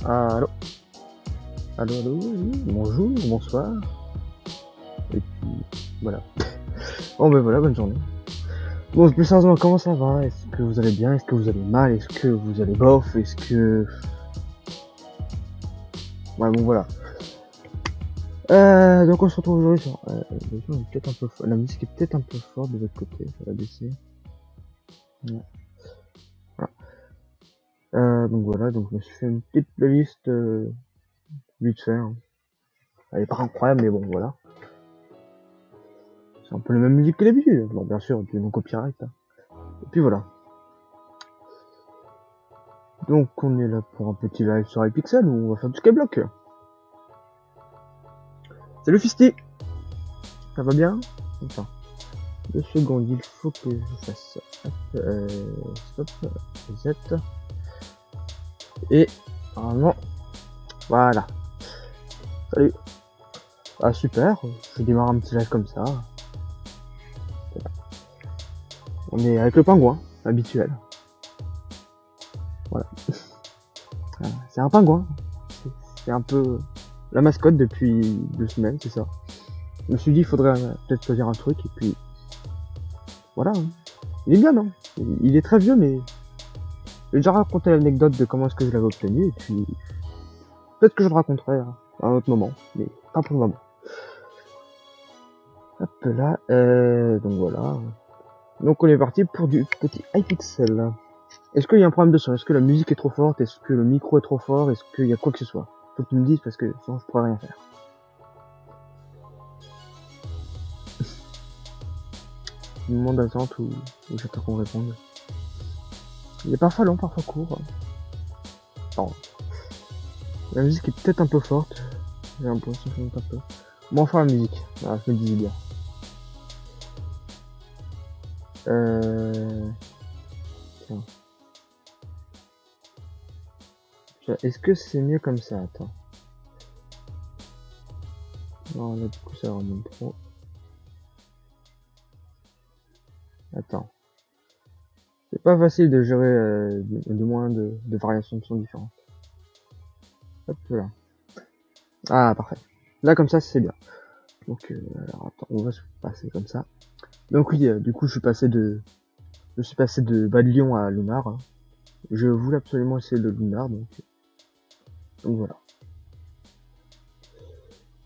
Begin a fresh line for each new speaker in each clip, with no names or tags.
Allô? Allô, allô, oui, bonjour, bonsoir. Et puis, voilà. Bon, ben voilà, bonne journée. Bon, plus sérieusement, comment ça va? Est-ce que vous allez bien? Est-ce que vous allez mal? Est-ce que vous allez bof? Est-ce que... Ouais, bon, voilà. Donc on se retrouve aujourd'hui sur... le son est peut-être un peu fort. La musique est peut-être un peu forte de votre côté, ça va baisser. Ouais. Voilà. Donc voilà, donc je me suis fait une petite playlist vite fait. Hein. Elle est pas incroyable, mais bon, voilà. C'est un peu la même musique que d'habitude. Bon, bien sûr, du non-copyright. Hein. Et puis voilà. Donc on est là pour un petit live sur iPixel où on va faire du skyblock. Salut Fisty. Ça va bien? Enfin, 2 secondes, il faut que je fasse ça. Stop, reset. Et normalement, voilà. Salut. Ah super, je démarre un petit live comme ça. On est avec le pingouin, habituel. Voilà. C'est un pingouin. C'est un peu la mascotte depuis 2 semaines, c'est ça. Je me suis dit, il faudrait peut-être choisir un truc, et puis voilà. Il est bien, non? Il est très vieux, mais j'ai déjà raconté l'anecdote de comment est-ce que je l'avais obtenu, et puis peut-être que je le raconterai à un autre moment, mais pas pour le moment. Hop là, donc voilà. Donc on est parti pour du petit iPixel. Est-ce qu'il y a un problème de son? Est-ce que la musique est trop forte? Est-ce que le micro est trop fort? Est-ce qu'il y a quoi que ce soit? Faut que tu me dises parce que sinon je pourrais rien faire. Je me demande d'attente ou j'attends qu'on réponde. Il est parfois long, parfois court. Pardon. La musique est peut-être un peu forte. J'ai l'impression que c'est un peu. Moins fort la musique. Voilà, je me disais bien. Tiens. Est-ce que c'est mieux comme ça? Attends. Non, là, du coup, ça remonte trop. Attends. C'est pas facile de gérer de moins de variations de son différentes. Hop là. Ah, parfait. Là, comme ça, c'est bien. Donc, alors, attends, on va se passer comme ça. Donc oui, du coup, je suis passé de Bas de Lyon à Lunar. Hein. Je voulais absolument essayer le Lunar, donc voilà.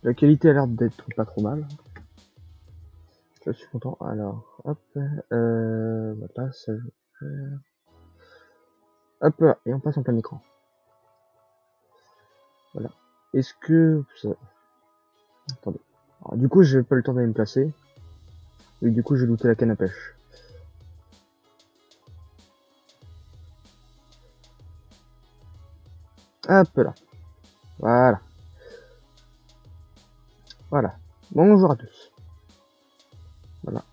La qualité a l'air d'être pas trop mal. Je suis content. Alors, hop, voilà, ça je vais faire. Hop là, et on passe en plein écran. Voilà. Est-ce que ça... Attendez. Alors, du coup, j'ai pas le temps d'aller me placer. Et du coup, j'ai looté la canne à pêche. Hop là. Voilà. Voilà. Bonjour à tous. Voilà.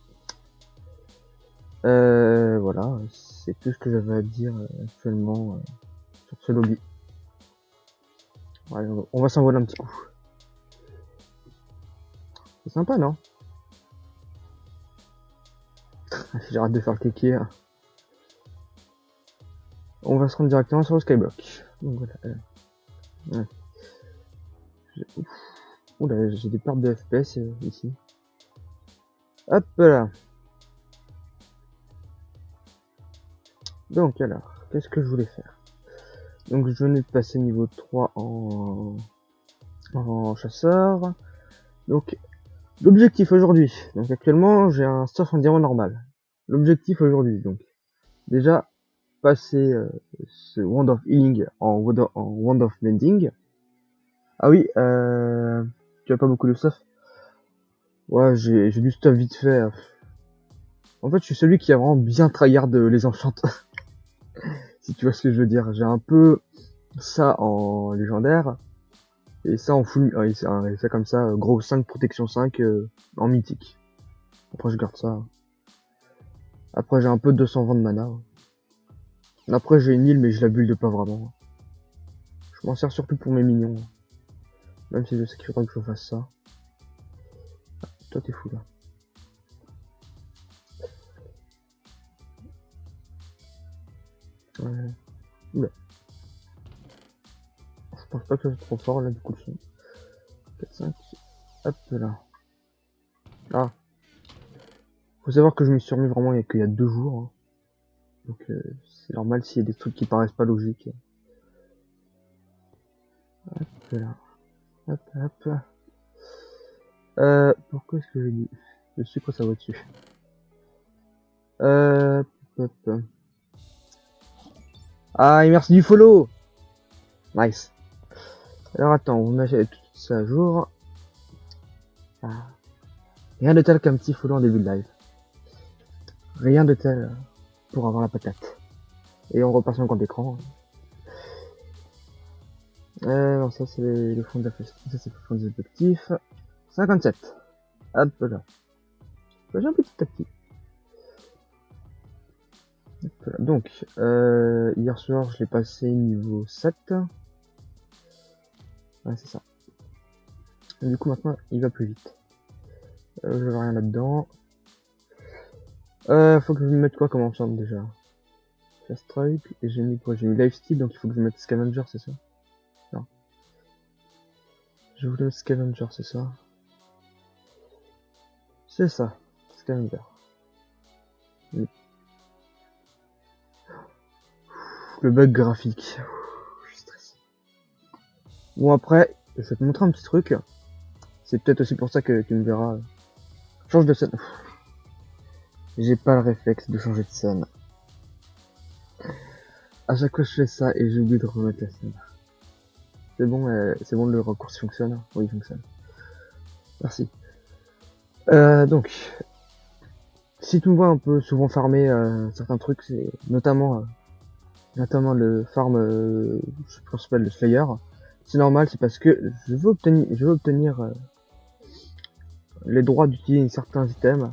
Voilà. C'est tout ce que j'avais à dire actuellement sur ce lobby. Ouais, on va s'envoler un petit coup. C'est sympa, non? J'ai hâte de faire le kéké. Hein. On va se rendre directement sur le skyblock. Donc voilà. Ouais. Oula, j'ai des pertes de FPS ici. Hop là. Donc alors, qu'est-ce que je voulais faire? Donc je venais de passer niveau 3 en chasseur. Donc l'objectif aujourd'hui. Donc actuellement j'ai un stuff en diamant normal. L'objectif aujourd'hui, donc déjà passer ce Wand of Healing en Wand of Mending. Ah oui, tu as pas beaucoup de stuff? Ouais, j'ai du stuff vite fait. En fait, je suis celui qui a vraiment bien tryhard les enchantes. Si tu vois ce que je veux dire. J'ai un peu ça en légendaire. Et ça en full... et ça comme ça, gros 5, protection 5 en mythique. Après je garde ça. Après j'ai un peu de 220 de mana. Après j'ai une île mais je la build pas vraiment. Je m'en sers surtout pour mes minions. Même si je sais qu'il faudra que je fasse ça. Ah, toi t'es fou là. Ouais. Oula. pense pas que c'est trop fort là du coup le son. 4, 5. Hop là. Ah. Faut savoir que je me suis remis vraiment qu'il y a 2 jours. Hein. Donc c'est normal s'il y a des trucs qui paraissent pas logiques. Hop là. Hop, hop. Pourquoi est-ce que j'ai dit le sucre ça va dessus. Hop. Ah, et merci du follow. Nice. Alors attends, on met tout ça à jour. Ah. Rien de tel qu'un petit follow en début de live. Rien de tel pour avoir la patate. Et on repasse en compte d'écran. Non, ça c'est le fond de la fesse. Ça c'est le fond des objectifs. 57. Hop là. J'ai un petit tactique. Voilà. Donc, hier soir, je l'ai passé niveau 7. Ouais, c'est ça. Et du coup, maintenant, il va plus vite. Je vois rien là-dedans. Faut que je me mette quoi comme ensemble déjà? Fast Strike, et j'ai mis quoi? J'ai mis Lifesteal, donc il faut que je mette Scavenger, c'est ça? Non. Je voulais mettre Scavenger, c'est ça? C'est ça, Scavenger. Oui. Le bug graphique. Je suis stressé. Bon après, je vais te montrer un petit truc. C'est peut-être aussi pour ça que tu me verras. Change de scène. J'ai pas le réflexe de changer de scène. À chaque fois je fais ça et j'ai oublié de remettre la scène. C'est bon, le raccourci fonctionne? Oui, il fonctionne. Merci. Donc, si tu me vois un peu souvent farmer certains trucs, c'est notamment le farm, je sais pas comment ça s'appelle, le Slayer. C'est normal, c'est parce que je veux obtenir les droits d'utiliser certains items,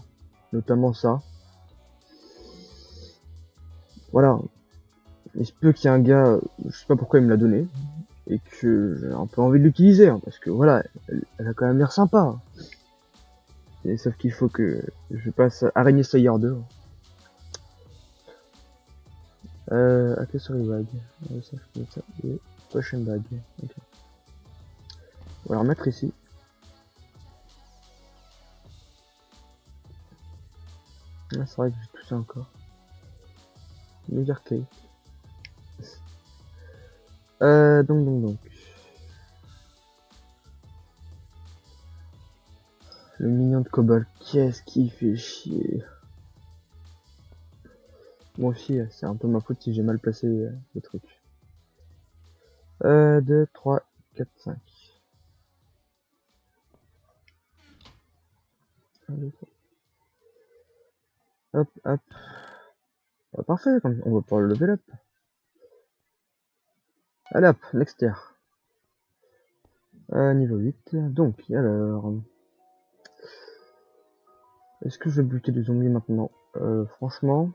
notamment ça. Voilà. Il se peut qu'il y ait un gars, je sais pas pourquoi il me l'a donné, et que j'ai un peu envie de l'utiliser, hein, parce que voilà, elle a quand même l'air sympa. Et sauf qu'il faut que je passe Araignée Slayer 2. Accessory bag. Ça, je peux mettre ça. Et potion bag. Ok. On va la remettre ici. Ah, c'est vrai que j'ai tout ça encore. Laser cake. Donc. Le mignon de Cobalt. Qu'est-ce qui fait chier. Moi aussi, c'est un peu ma faute si j'ai mal placé le truc. 2, 3, 4, 5. Hop. Ah, parfait, on va pouvoir le level up. Allez hop, next tier. Niveau 8. Donc, alors... Est-ce que je vais buter des zombies maintenant? Franchement...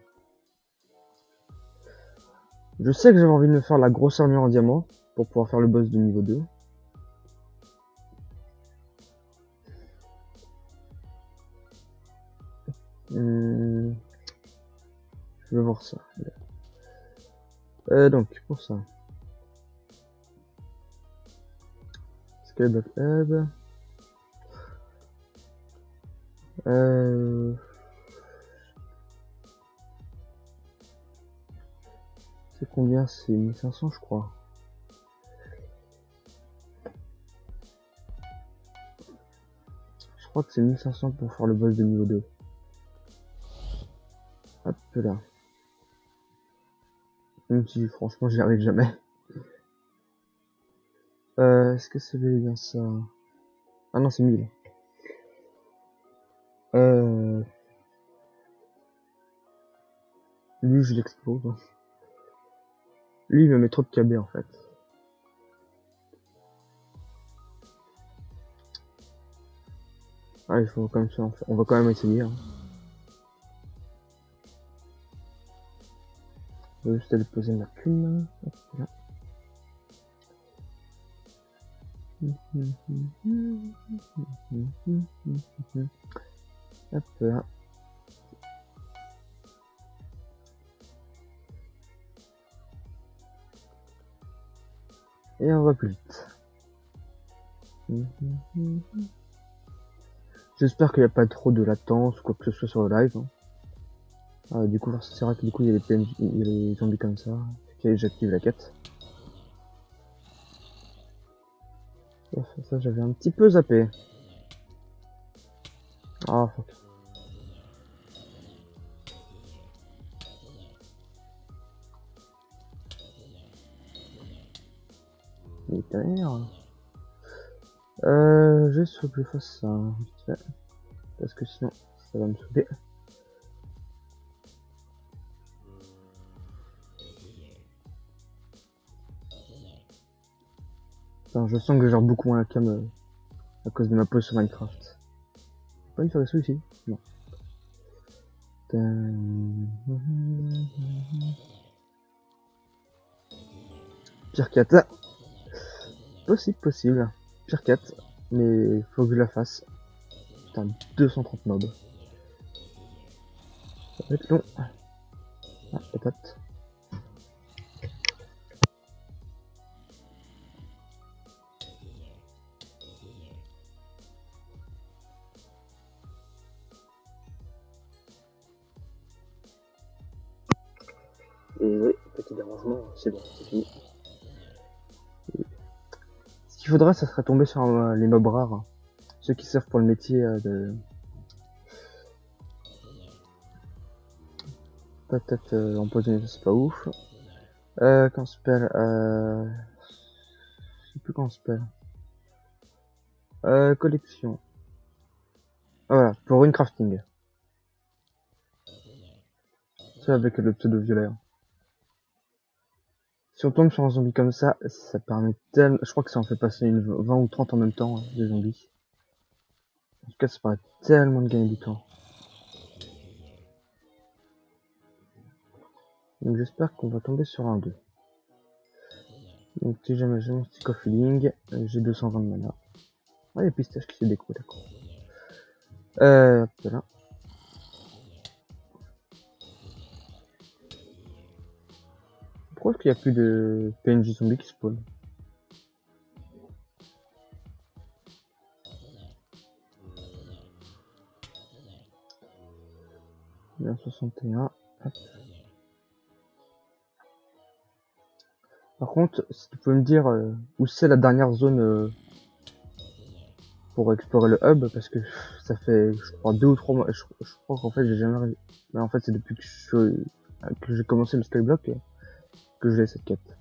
Je sais que j'avais envie de me faire la grosse armure en diamant pour pouvoir faire le boss de niveau 2. Je vais voir ça. Donc, pour ça. Skyblock Hub. C'est combien? C'est 1500 je crois. Je crois que c'est 1500 pour faire le boss de niveau 2. Hop là. Même si franchement j'y arrive jamais. Est-ce que c'est bien ça? Ah non, c'est 1000. Lui je l'explose. Lui il me met trop de KB en fait. Ah, il faut quand même ça. On va quand même essayer. Hein. Je vais juste aller poser ma plume. Hop là. Hop là. Et on va plus vite. J'espère qu'il n'y a pas trop de latence ou quoi que ce soit sur le live. Hein. Ah, du coup, c'est vrai que du coup, il y a les PNJ, il y a les zombies comme ça. Ok, j'active la quête. Ça, j'avais un petit peu zappé. Ah, fuck. Mais derrière. Juste faut que je fasse ça. Vite fait. Parce que sinon, ça va me saouler. Enfin, je sens que je gère beaucoup moins la cam à cause de ma pause sur Minecraft. Pas une faire des sous ici? Non. Pire 4. Possible. Pire 4. Mais faut que je la fasse. Putain, 230 mobs. Ça va être long. Ah, patate. Et oui, petit dérangement, c'est bon, c'est fini. Ce qu'il faudrait, ça serait tomber sur les mobs rares. Ceux qui servent pour le métier de... Peut-être empoisonner, ça c'est pas ouf. Quand spell, je sais plus quand spell. Collection. Ah, voilà, pour une crafting. C'est avec le pseudo violet. Hein. Si on tombe sur un zombie comme ça permet tellement... Je crois que ça en fait passer une 20 ou 30 en même temps, hein, des zombies. En tout cas, ça paraît tellement de gagner du temps. Donc j'espère qu'on va tomber sur un 2. Donc si jamais j'ai mon stick of healing, j'ai 220 de mana. Ah, il y a pistache qui s'est déco, d'accord. Voilà. Pourquoi est-ce qu'il n'y a plus de PNJ zombies qui spawn? Bien 61. Hop. Par contre, si tu peux me dire où c'est la dernière zone pour explorer le hub, parce que ça fait, je crois, 2 ou 3 mois. Je crois qu'en fait, j'ai jamais. Mais en fait, c'est depuis que j'ai commencé le skyblock que j'ai cette quête.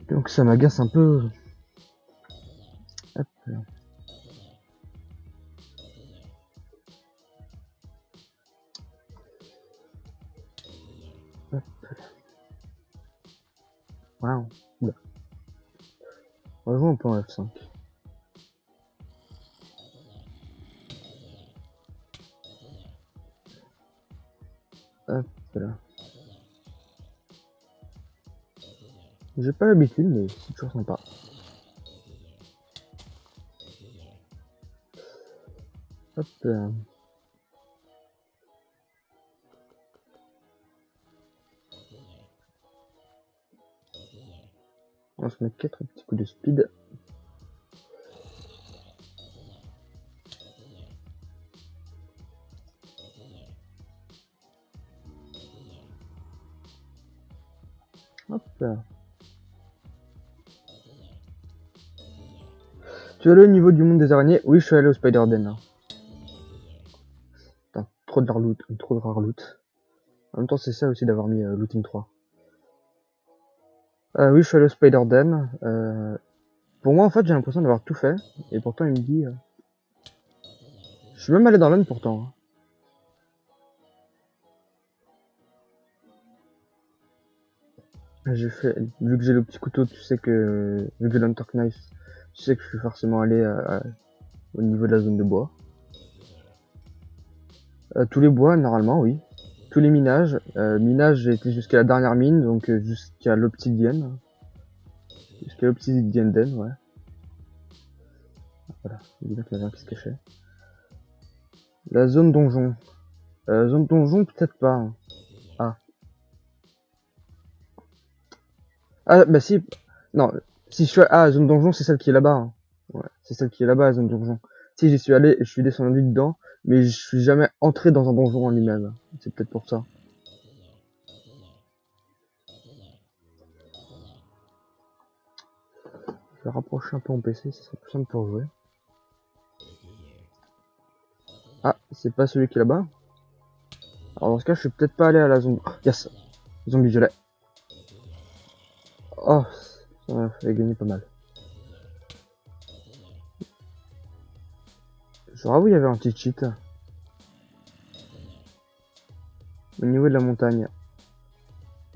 Donc ça m'agace un peu. Hop là. Hop là. Wow. Oula. On va jouer un peu en F5. Hop là. J'ai pas l'habitude, mais c'est toujours sympa. Hop là. On va se mettre 4 petits coups de speed. Hop là. Tu es allé au niveau du monde des araignées? Oui, je suis allé au Spider-Den. Putain, trop de rare loot. En même temps, c'est ça aussi d'avoir mis Looting 3. Oui, je suis allé au Spider-Den. Pour moi, en fait, j'ai l'impression d'avoir tout fait. Et pourtant, il me dit... Je suis même allé dans l'un pourtant. Hein. J'ai fait... Vu que j'ai le petit couteau, tu sais que... Vu que j'ai l'Hunter Knife, tu sais que je suis forcément allé au niveau de la zone de bois. Tous les bois, normalement, oui. Tous les minages. Minage, j'ai été jusqu'à la dernière mine, donc jusqu'à l'obsidienne. Jusqu'à l'obsidienne den, ouais. Voilà, évidemment qu'il y avait un qui se cachait. La zone donjon. Zone donjon, peut-être pas. Hein. Ah. Ah, bah si. Non, Si je suis à... Ah, zone donjon, c'est celle qui est là-bas. Hein. Ouais, c'est celle qui est là-bas, zone donjon. Si, j'y suis allé et je suis descendu dedans, mais je suis jamais entré dans un donjon en lui-même. C'est peut-être pour ça. Je vais rapprocher un peu mon PC, ça sera plus simple pour jouer. Ah, c'est pas celui qui est là-bas. Alors dans ce cas, je suis peut-être pas allé à la zone... Oh, yes. Zombie violet. Oh, ça m'a fait gagner pas mal. Genre, oui, il y avait un petit cheat. Au niveau de la montagne.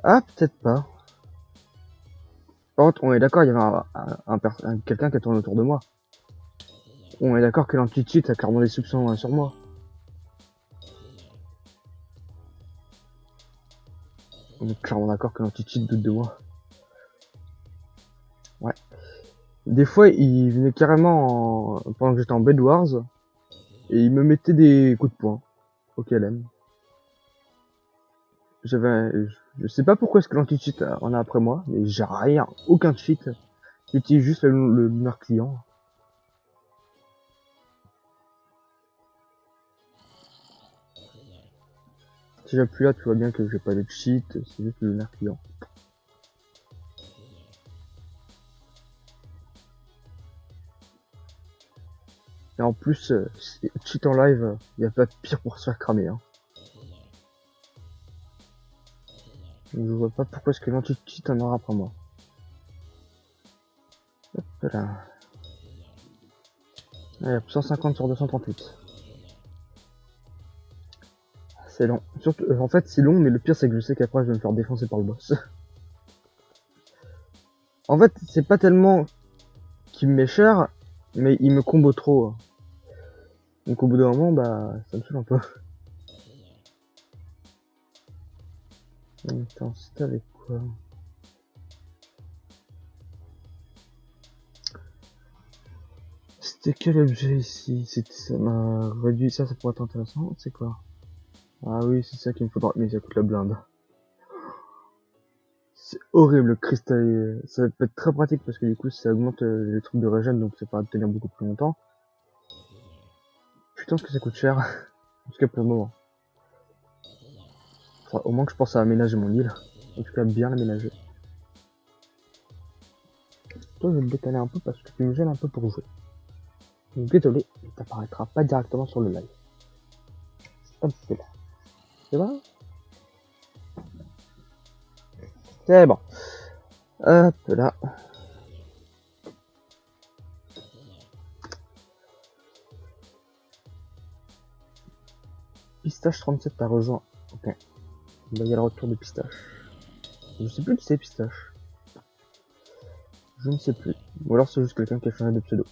Ah, peut-être pas. Par contre, on est d'accord, il y avait quelqu'un qui a tourné autour de moi. On est d'accord que l'anti-cheat a clairement des soupçons sur moi. On est clairement d'accord que l'anti-cheat doute de moi. Ouais. Des fois, il venait carrément pendant que j'étais en Bed Wars et il me mettait des coups de poing au KLM. Je sais pas pourquoi est-ce que l'anti-cheat en a après moi, mais j'ai rien, aucun cheat. J'utilise juste le lunar client. Si j'appuie là, tu vois bien que j'ai pas de cheat, c'est juste le lunar client. Et en plus, cheat en live, il y a pas de pire pour se faire cramer. Hein. Donc, je vois pas pourquoi est-ce que l'anti-cheat en aura après moi. Hop là. Allez, 150 sur 238. C'est long. Surtout, en fait, c'est long, mais le pire, c'est que je sais qu'après, je vais me faire défoncer par le boss. En fait, c'est pas tellement qu'il me met cher, mais il me combo trop. Donc au bout d'un moment, bah, ça me saoule un peu. Attends, c'était avec quoi? C'était quel objet ici? Ça m'a réduit ça pourrait être intéressant. C'est quoi? Ah oui, c'est ça qu'il me faudra. Mais ça coûte la blinde. C'est horrible, le cristal. Ça peut être très pratique parce que du coup, ça augmente les trucs de régène, donc ça permet de tenir beaucoup plus longtemps. Putain, ce que ça coûte cher. En tout cas pour le moment. Faudra au moins que je pense à aménager mon île. En tout cas, bien l'aménager. Toi, je vais te décaler un peu parce que tu me gênes un peu pour jouer. Donc, désolé, il t'apparaîtra pas directement sur le live. Hop là. C'est bon? C'est bon. Hop là. Pistache 37 t'as rejoint. Ok. Bah, il y a le retour de Pistache. Je sais plus qui c'est Pistache. Je ne sais plus. Ou alors c'est juste quelqu'un qui a changé de pseudo.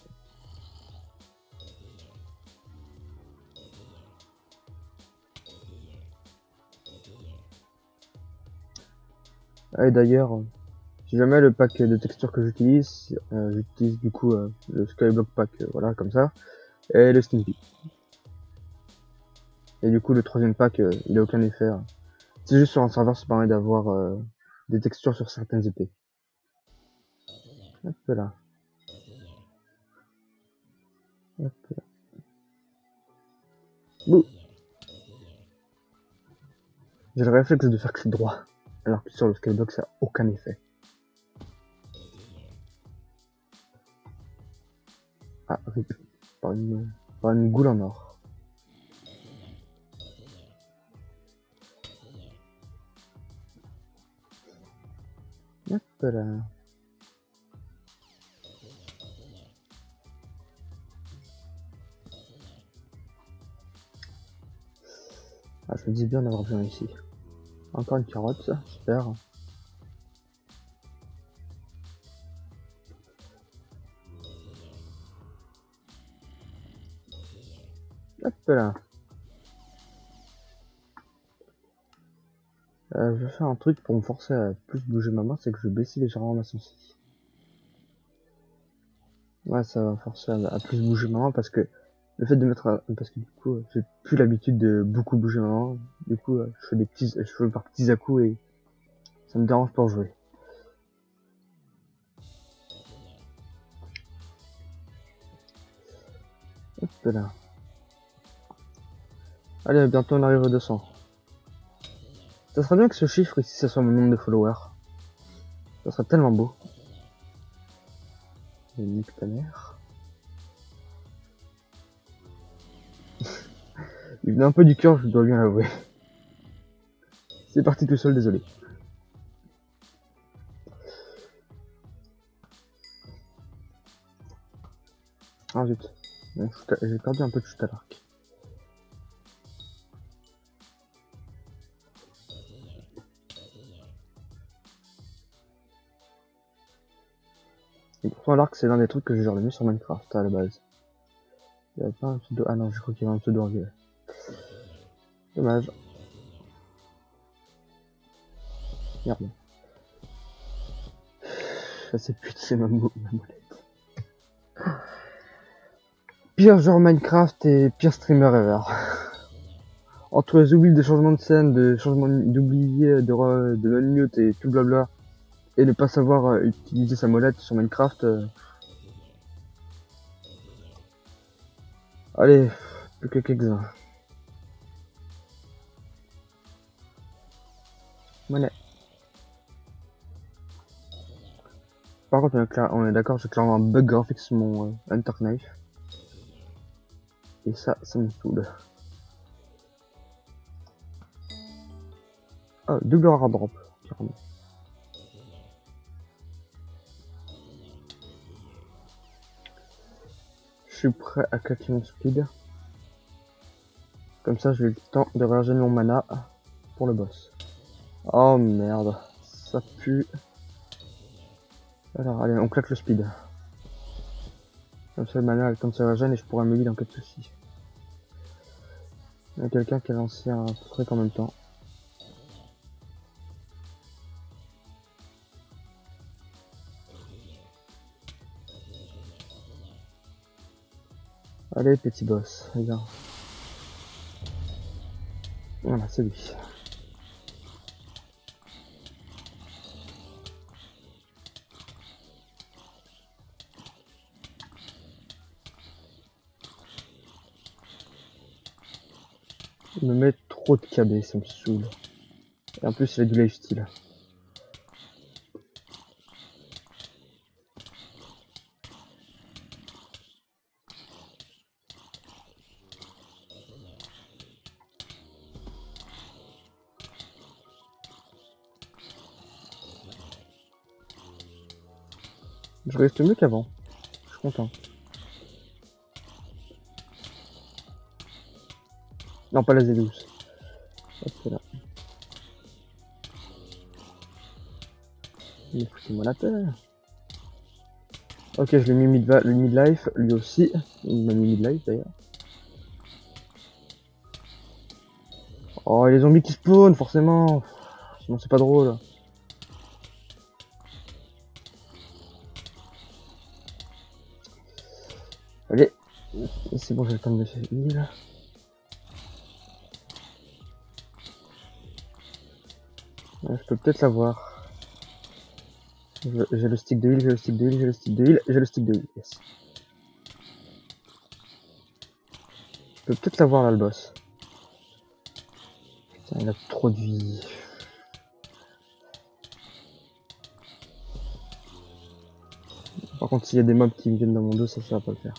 Ah, et d'ailleurs, si jamais le pack de textures que j'utilise, j'utilise du coup le Skyblock pack, voilà, comme ça, et le Stimpy. Et du coup, le troisième pack, il a aucun effet. Hein. C'est juste sur un serveur, ça permet d'avoir des textures sur certaines épées. Hop là. Hop là. Bouh. J'ai le réflexe de faire clic droit, alors que sur le Skyblock, ça n'a aucun effet. Ah, rip. Par une goule en or. Hop là. Ah, je me dis bien d'avoir bien ici. Encore une carotte, ça, super. Hop là. Je vais faire un truc pour me forcer à plus bouger ma main, c'est que je vais baisser légèrement ma sensi. Ouais, ça va me forcer à plus bouger ma main parce que le fait de mettre, parce que du coup, j'ai plus l'habitude de beaucoup bouger ma main. Du coup, je fais par petits à coups et ça me dérange pour jouer. Hop là. Allez, bientôt on arrive aux 200. Ça serait bien que ce chiffre ici, ça soit mon nombre de followers. Ça serait tellement beau. Nique ta mère. Il venait un peu du cœur, je dois bien l'avouer. C'est parti tout seul, désolé. Ah zut. Bon, j'ai perdu un peu de chute à l'arc. Et pourtant l'arc c'est l'un des trucs que j'ai genre le mieux sur Minecraft à la base. Il y avait pas un pseudo... Ah non, je crois qu'il y avait un pseudo anglais. Dommage. Merde. Ça c'est putain, c'est ma molette. Pire joueur Minecraft et pire streamer ever. Entre les oublis de changement de scène, de changement d'oublier, de non-mute et tout blabla, et ne pas savoir utiliser sa molette sur Minecraft. Allez, plus que quelques-uns. Monnaie. Par contre, on est d'accord, j'ai clairement un bug graphique sur mon Hunter Knife. Et ça me saoule. Ah, double hard drop, carrément. Je suis prêt à claquer mon speed. Comme ça, j'ai eu le temps de régénérer mon mana pour le boss. Oh merde, ça pue. Alors, allez, on claque le speed. Comme ça, le mana a le temps de se régénérer et je pourrai me guider en cas de soucis. Il y a quelqu'un qui a lancé un truc en même temps. Allez, petit boss, regarde. Voilà, c'est lui. Il me met trop de KB, ça me saoule. Et en plus, il a du lifesteal. Je reste mieux qu'avant. Je suis content. Non, pas la Z12. Hop là. Mais foutez-moi la paix. Ok, je l'ai mis mid-life, lui aussi. Il m'a mis mid-life d'ailleurs. Oh, et les zombies qui spawnent, forcément. Sinon, c'est pas drôle. Allez. C'est bon, j'ai le temps de me faire heal. Ouais, je peux peut-être l'avoir. J'ai le stick de heal, j'ai le stick de heal, j'ai le stick de heal, j'ai le stick de heal. Yes. Je peux peut-être l'avoir là, le boss. Putain, il a trop de vie. Par contre, s'il y a des mobs qui me viennent dans mon dos, ça va pas le faire.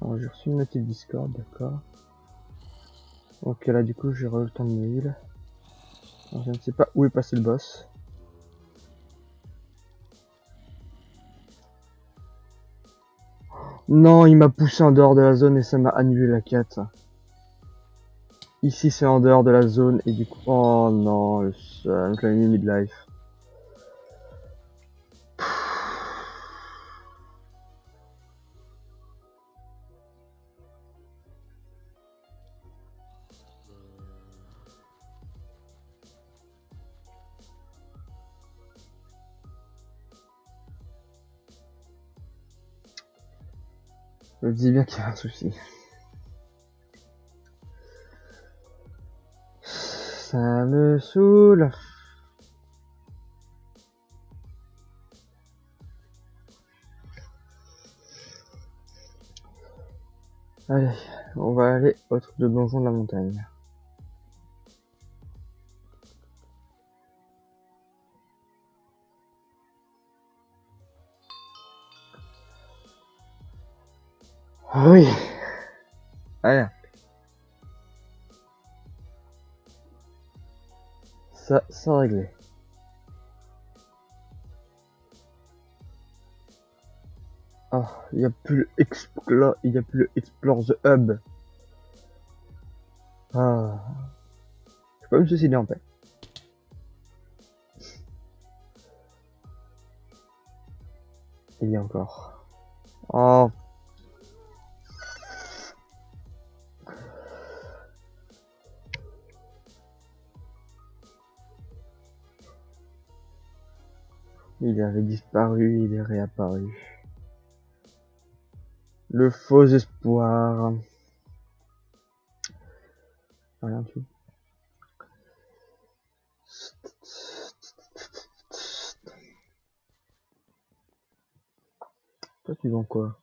Alors, j'ai reçu une notif Discord, d'accord. Ok, là, du coup, j'ai eu le temps de me heal. Alors, je ne sais pas où est passé le boss. Non, il m'a poussé en dehors de la zone et ça m'a annulé la quête. Ici, c'est en dehors de la zone et du coup... Oh non, le seul, je l'ai mis mid-life. Je me dis bien qu'il y a un souci. Ça me saoule. Allez, on va aller au truc de donjon de la montagne. Oui. Allez. Ça, c'est réglé. Ah, il n'y a plus le Explore the Hub. Ah. Je peux me suicider en paix. Il y a encore. Oh. Il avait disparu, il est réapparu. Le faux espoir. Rien du tout. Toi, tu vends quoi?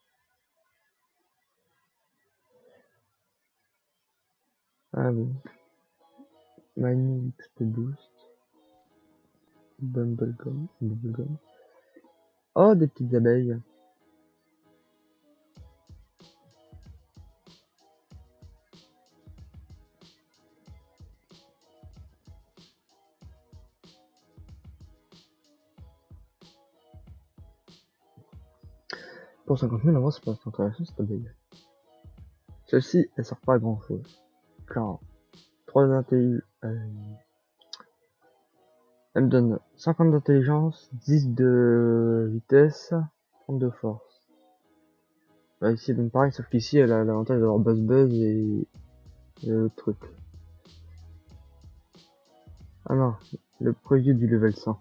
Ah oui. Mining XP Boost. Bubblegum. Oh, des petites abeilles. Pour 50 000, en vrai, c'est pas intéressant cette abeille. Celle-ci, elle sert pas à grand chose. Clairement. 3 d'intelligence. Elle me donne 50 d'intelligence, 10 de vitesse, 30 de force. Bah ici, donc pareil, sauf qu'ici, elle a l'avantage d'avoir buzz et le truc. Ah non, le preview du level 100.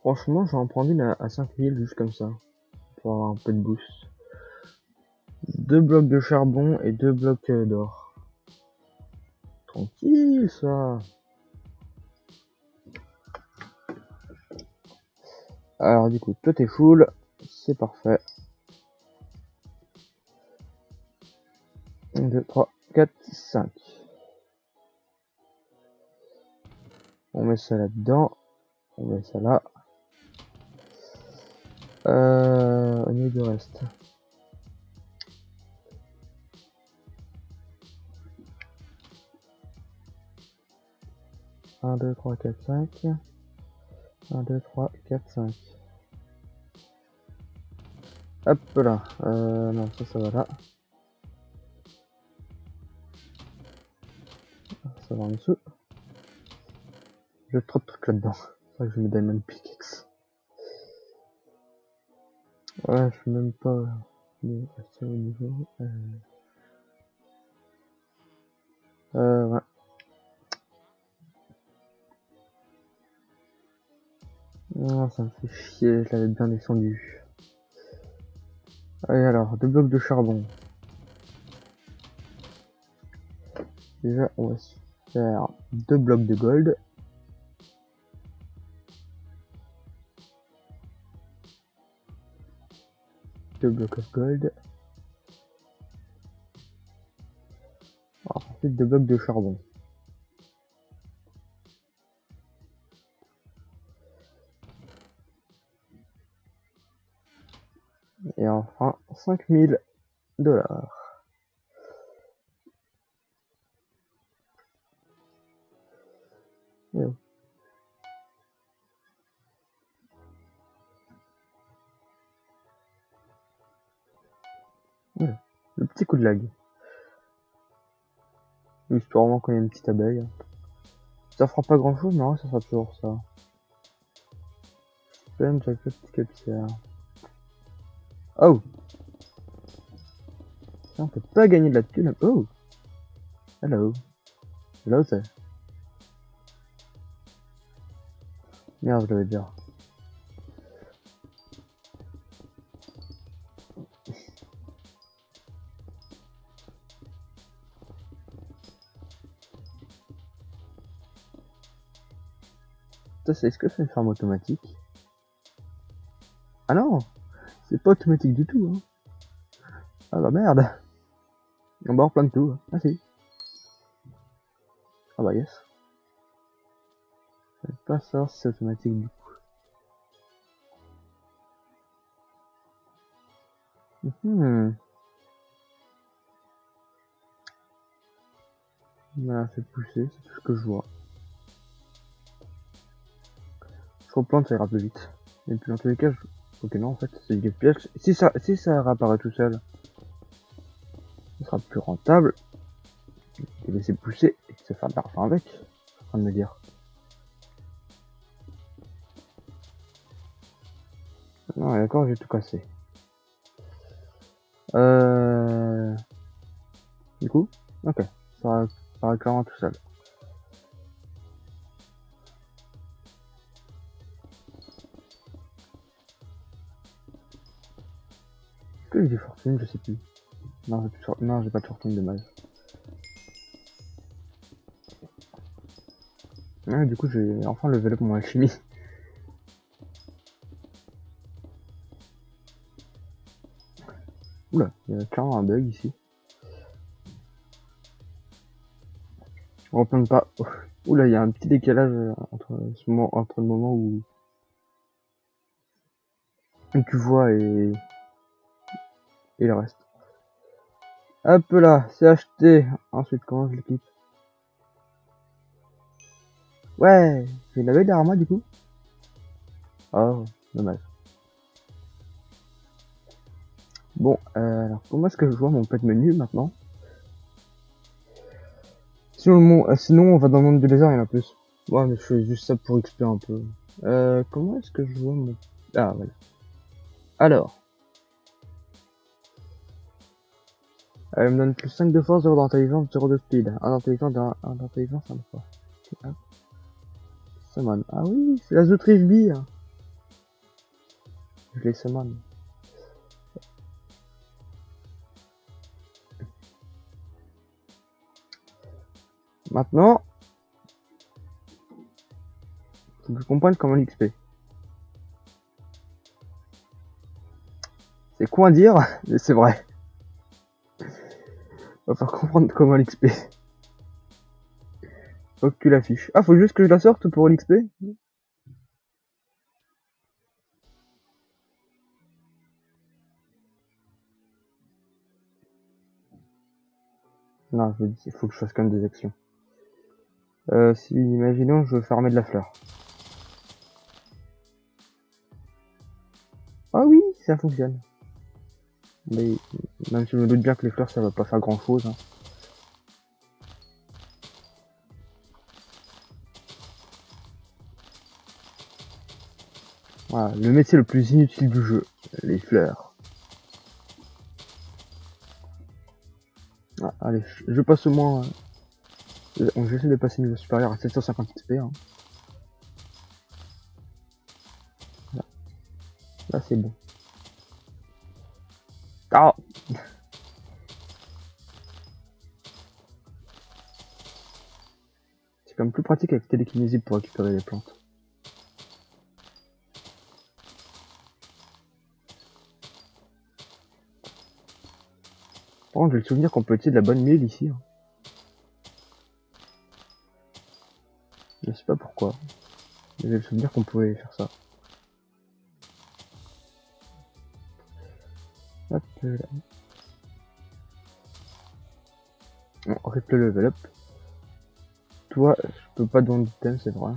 Franchement, je vais en prendre une à 5000 juste comme ça, pour avoir un peu de boost. 2 blocs de charbon et 2 blocs d'or. Tranquille ça. Alors du coup, toi t'es full, c'est parfait. 1, 2, 3, 4, 5. On met ça là-dedans. On met ça là. On est du reste. Un, 2, 3, 4, 5. 1, 2, 3, 4, 5. Hop là. Non, ça va là. Ça va en dessous. J'ai trop de trucs là-dedans. C'est vrai que je mets Diamond Pickaxe. Ouais, je suis même pas assez au niveau. Ouais. Non, ça me fait chier, je l'avais bien descendu. Allez alors, 2 blocs de charbon. Déjà, on va se faire 2 blocs de gold. Deux blocs of gold. Ensuite, 2 blocs de charbon. Et enfin, 5000 $. Et voilà. Le petit coup de lag. Histoire vraiment qu'on ait une petite abeille. Ça fera pas grand chose, mais ouais, ça sera toujours ça. Plein jacket capillaire. Oh, ça, on peut pas gagner de la thune. Oh, hello. Hello, c'est. Merde, je l'avais déjà. Ça, c'est est-ce que c'est une ferme automatique? Ah non, c'est pas automatique du tout. Hein. Ah bah merde. On va plein de tout. Ah si. Ah bah yes. Je sais pas savoir si c'est automatique du coup. Voilà, c'est poussé, c'est tout ce que je vois. Je replante, ça ira plus vite. Et puis dans tous les cas, ok non en fait, c'est du piège. Si ça réapparaît tout seul, ce sera plus rentable. Et laisser pousser et se faire de l'argent avec. Je suis en train de me dire. Non, d'accord, j'ai tout cassé. Du coup, ok, ça va clairement tout seul. Est-ce que j'ai des fortunes? Je sais plus. Non, j'ai pas de fortune de mal. Ouais, du coup, j'ai enfin level up mon alchimie. Oula, il y a clairement un bug ici. On replante pas. Oula, il y a un petit décalage entre le moment où tu vois et le reste. Hop là, c'est acheté. Ensuite, comment je l'équipe? Ouais, j'ai la derrière moi du coup. Oh, dommage. Bon, alors comment est-ce que je vois mon pet menu maintenant? Sinon, on va dans le monde du lézard, il y en a plus. Ouais, mais je fais juste ça pour XP un peu. Comment est-ce que je vois mon... Ah, voilà. Alors, elle me donne plus 5 de force, 0 d'intelligence, 0 de speed. 1 d'intelligence, 1 d'intelligence, 1 de force. Okay, summon. Ah oui, c'est la Zotriche bille. Je les summon. Maintenant, faut que je comprenne comment l'XP. C'est quoi à dire, mais c'est vrai. Va falloir comprendre comment l'XP. Faut que tu l'affiches. Ah, faut juste que je la sorte pour l'XP? Non, je dis, il faut que je fasse quand même des actions. Si, imaginons, je veux farmer de la fleur. Ah oui, ça fonctionne. Mais, même si je me doute bien que les fleurs, ça va pas faire grand chose. Hein. Voilà, le métier le plus inutile du jeu, les fleurs. Ah, allez, je passe au moins... J'essaie de passer niveau supérieur à 750 XP. Hein. Là, c'est bon. Ah, c'est quand même plus pratique avec télékinésie pour récupérer les plantes. Par contre, j'ai le souvenir qu'on peut utiliser de la bonne mule ici. Hein. Je sais pas pourquoi. Mais j'ai le souvenir qu'on pouvait faire ça. Hop là. On rip le level up. Toi, je peux pas te vendre d'item, c'est vrai.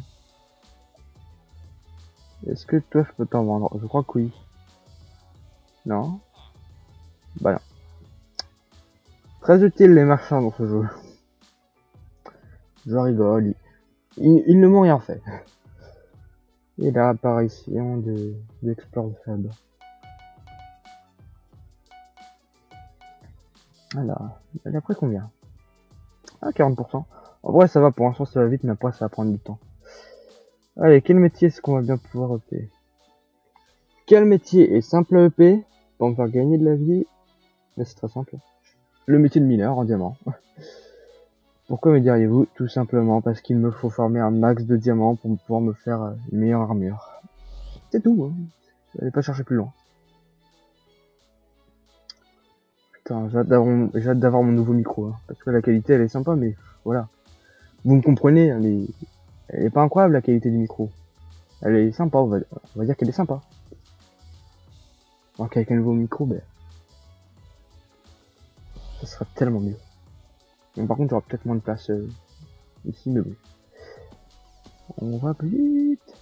Est-ce que toi, je peux t'en vendre? Je crois que oui. Non? Bah non. Très utile les marchands dans ce jeu. Je rigole. Ils ne m'ont rien fait. Et la apparition d'Explore Fab. Alors, elle a pris combien? Ah, 40%. En vrai, ça va, pour l'instant, ça va vite, mais après, ça va prendre du temps. Allez, quel métier est-ce qu'on va bien pouvoir EP? Quel métier est simple à EP pour me faire gagner de la vie? Mais c'est très simple. Le métier de mineur en diamant. Pourquoi me diriez-vous? Tout simplement parce qu'il me faut farmer un max de diamants pour pouvoir me faire une meilleure armure. C'est tout, hein. J'allais pas chercher plus loin. Putain, j'ai hâte d'avoir mon nouveau micro, hein, parce que la qualité elle est sympa, mais voilà. Vous me comprenez, elle est pas incroyable la qualité du micro. Elle est sympa, on va dire qu'elle est sympa. Alors qu'avec un nouveau micro, ben, ça sera tellement mieux. Bon, par contre, il y aura peut-être moins de place ici, mais bon. On va plus vite.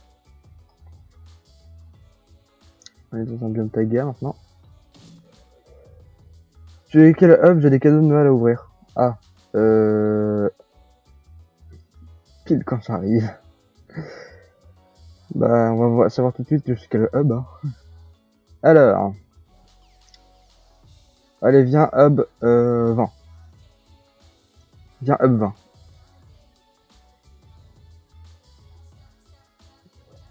On est dans un biome taïga maintenant. J'ai quel hub? J'ai des cadeaux de Noël à ouvrir. Ah, pile quand j'arrive. Bah, on va savoir tout de suite que je suis quel hub. Hein. Alors, allez, viens hub 20. Viens hub 20.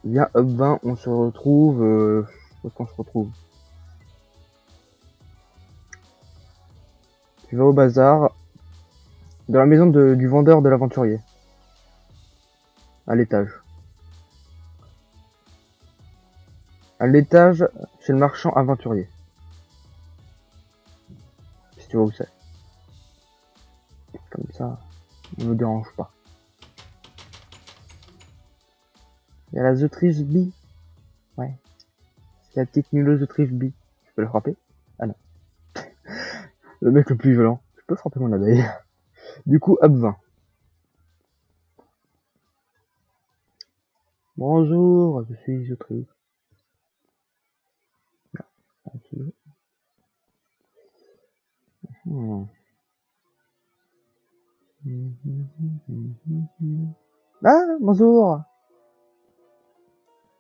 Viens hub 20, on se retrouve... où est-ce qu'on se retrouve? Tu vas au bazar, dans la maison du vendeur de l'aventurier. À l'étage. À l'étage, chez le marchand aventurier. Si tu vois où c'est. Comme ça, on ne me dérange pas. Il y a la The Trisby. Ouais. C'est la petite nuleuse The Trisby. Je peux le frapper? Ah non. Le mec le plus violent. Je peux frapper mon abeille. Du coup, hub 20. Bonjour, je suis The Trisby. Ah, bonjour.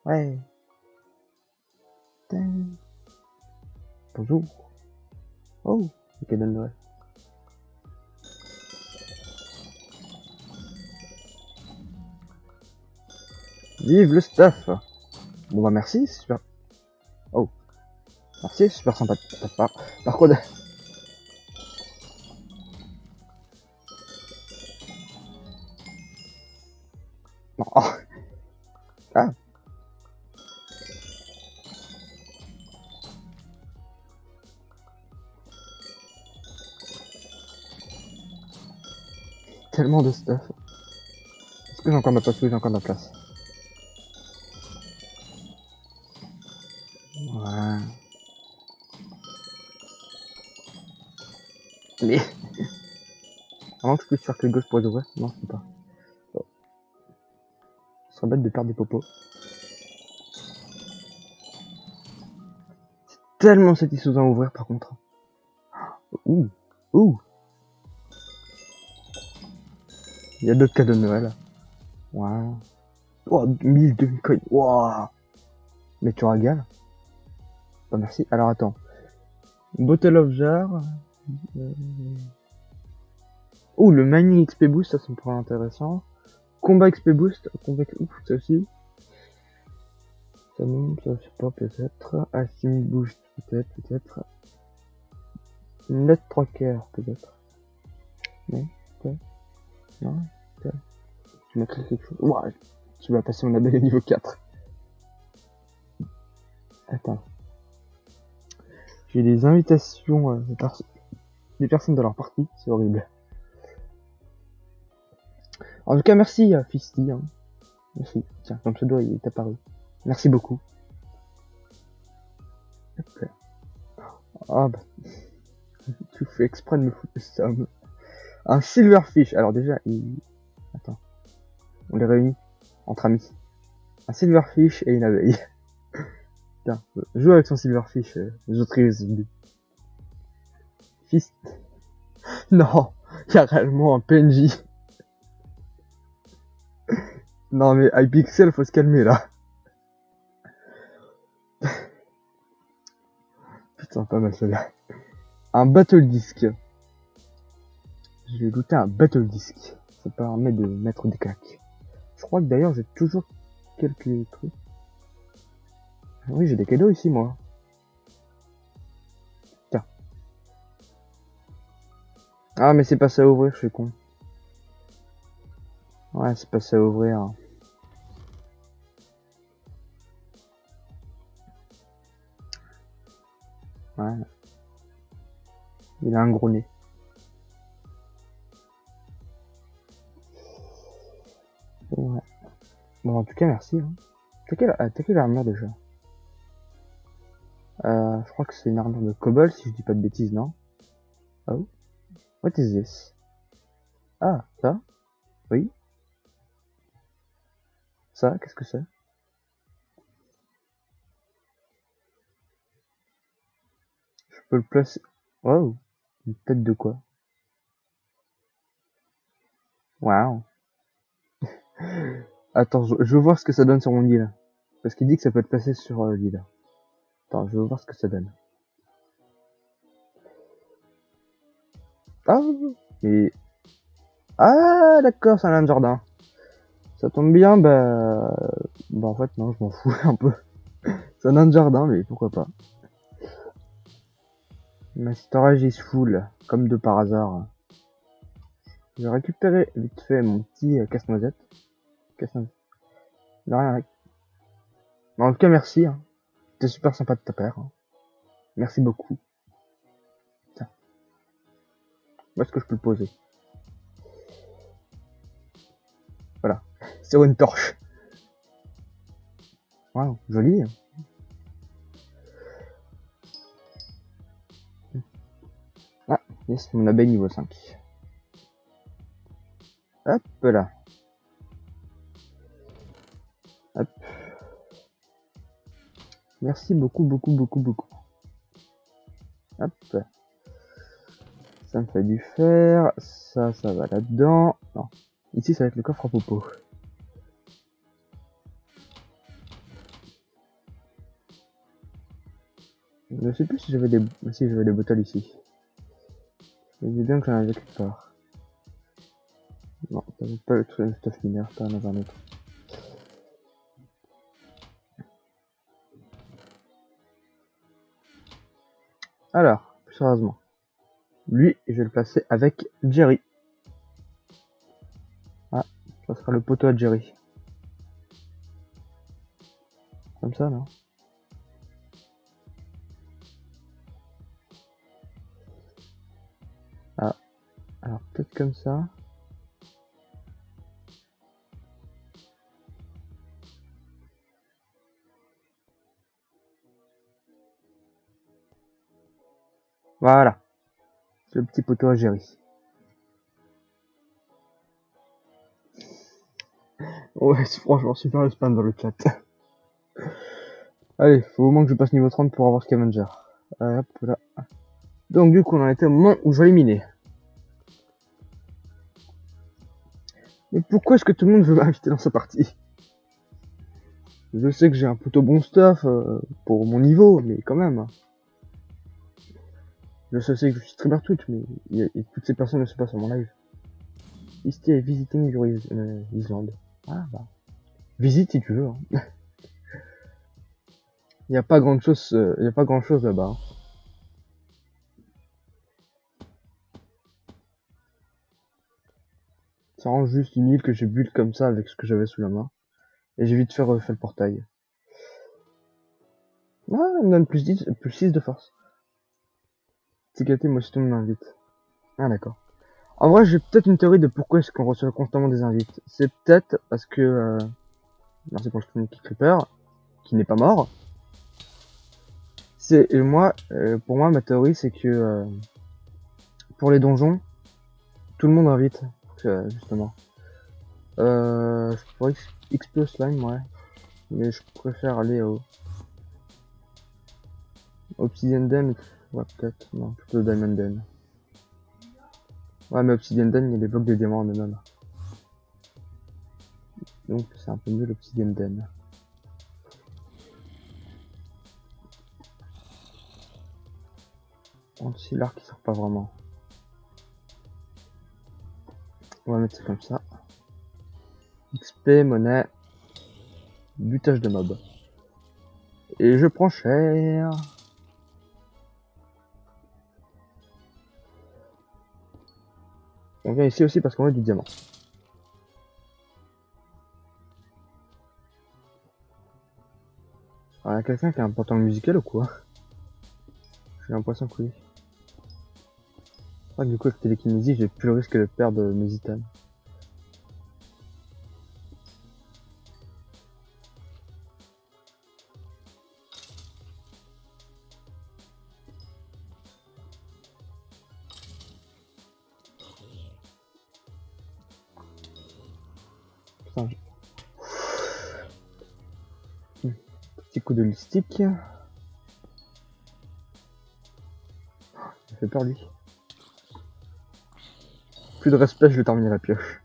Ouais. Bonjour. Oh, c'est cadeau de Noël. Vive le stuff. Bon bah merci, c'est super. Oh, merci, c'est super sympa de ta part. Par contre... Non. Oh. Ah. Tellement de stuff. Est-ce que j'ai encore ma place? Oui, j'ai encore ma place. Ouais. Mais... Avant que je puisse faire que gauche pour les ouvrir? Non, je peux pas. Oh. Ce serait bête de perdre des popos. Tellement satisfaisant à ouvrir par contre. Ouh. Ouh. Il y a d'autres cadeaux de Noël. Ouais. Oh, 1000 demi-coins. Wow. Mais tu régales. Bah merci. Alors attends. Bottle of jar. Oh, le mining XP boost, ça me paraît intéressant. Combat XP boost. Combat... Ouf, ça aussi. Ça monte, ça je sais pas, peut-être. Alchemy boost, peut-être. Net 3 quarts, peut-être. Non, peut-être. Non, peut-être. Tu m'as créé quelque chose. Ouah, tu vas passer mon abeille au niveau 4. Attends. J'ai des invitations des personnes de leur partie, c'est horrible. En tout cas, merci à Fisty. Hein. Merci. Tiens, ton pseudo il est apparu. Merci beaucoup. Okay. Ah bah. Tu fais exprès de me foutre le somme. Un silverfish. Alors déjà, Attends. On les réunit entre amis. Un silverfish et une abeille. Putain, joue avec son silverfish, les autres Fist. Non, y a réellement un PNJ. Non mais Hypixel, faut se calmer là. Putain, pas mal celui-là. Un battle disc. J'ai looté un battle disc. Ça permet de mettre des claques. Je crois que d'ailleurs j'ai toujours quelques trucs. Oui, j'ai des cadeaux ici, moi. Tiens. Ah, mais c'est passé à ouvrir, je suis con. Ouais, c'est passé à ouvrir. Ouais. Il a un gros nez. Ouais. Bon, en tout cas, merci. Hein. T'as quelle armure déjà? Je crois que c'est une armure de Cobalt, si je dis pas de bêtises, non? Oh, what is this? Ah, ça? Oui. Ça, qu'est-ce que c'est? Je peux le placer. Wow. Une tête de quoi? Waouh. Attends, je veux voir ce que ça donne sur mon île. Parce qu'il dit que ça peut être placé sur l'île. Attends, je veux voir ce que ça donne. Ah, et... Ah, d'accord, c'est un nain de jardin. Ça tombe bien, bah en fait, non, je m'en fous un peu. C'est un nain de jardin, mais pourquoi pas. Ma storage is full, comme de par hasard. J'ai récupéré vite fait mon petit casse-noisette. Casse-noisette. De rien. En tout cas, merci. Hein. C'était super sympa de ta part. Hein. Merci beaucoup. Tiens, où est-ce que je peux le poser? Voilà. Sur une torche. Waouh, joli. Hein. Ah, yes, mon abeille niveau 5. Hop là. Hop. Merci beaucoup, beaucoup, beaucoup, beaucoup. Hop. Ça me fait du fer. Ça va là-dedans. Non. Ici, ça va être le coffre à popo. Je sais plus si j'avais des bottles ici. Je dis bien que j'en avais quelque part. Non, t'avais pas le truc de stuff mineur, t'en avais un autre. Alors, plus sérieusement. Lui, je vais le placer avec Jerry. Ah, ça sera le poteau à Jerry. Comme ça, non? Ah, alors peut-être comme ça. Voilà, c'est le petit poteau à Jerry. Ouais, c'est franchement super le spam dans le chat. Allez, faut au moins que je passe niveau 30 pour avoir Scavenger. Hop là. Donc du coup, on en était au moment où je vais éliminer. Mais pourquoi est-ce que tout le monde veut m'inviter dans sa partie? Je sais que j'ai un plutôt bon stuff pour mon niveau, mais quand même. Je sais que je suis streamer Twitch, mais toutes ces personnes ne sont pas sur mon live. Ici est visiting your Island. Ah bah. Visite si tu veux. Hein. Il n'y a pas grand chose, là-bas. Hein. Ça rend juste une île que j'ai build comme ça avec ce que j'avais sous la main. Et j'ai vite fait refaire le portail. Ah, elle me donne plus 10, plus 6 de force. C'est gâté, moi aussi tout le monde m'invite. Ah d'accord. En vrai, j'ai peut-être une théorie de pourquoi est-ce qu'on reçoit constamment des invites. C'est peut-être parce que... merci pour le stream qui Creeper, qui n'est pas mort. Pour moi, ma théorie, c'est que... pour les donjons, tout le monde invite, justement. Je pourrais XP au slime, ouais. Mais je préfère aller au Obsidian Den. Ouais, peut-être. Non, plutôt Diamond Den. Ouais, mais Obsidian Den, il y a des blocs de diamants en eux-mêmes. Donc, c'est un peu mieux l'Obsidian Den. Aussi, l'arc, il sert pas vraiment. On va mettre ça comme ça. XP, monnaie, butage de mob. Et je prends cher. On vient ici aussi parce qu'on a du diamant. Il y a quelqu'un qui a un pantalon musical ou quoi? J'ai l'impression que oui. Ah, du coup, avec télékinésie, j'ai plus le risque de perdre mes items. Putain, petit coup de listique. Ça fait peur lui. Plus de respect, je vais terminer la pioche.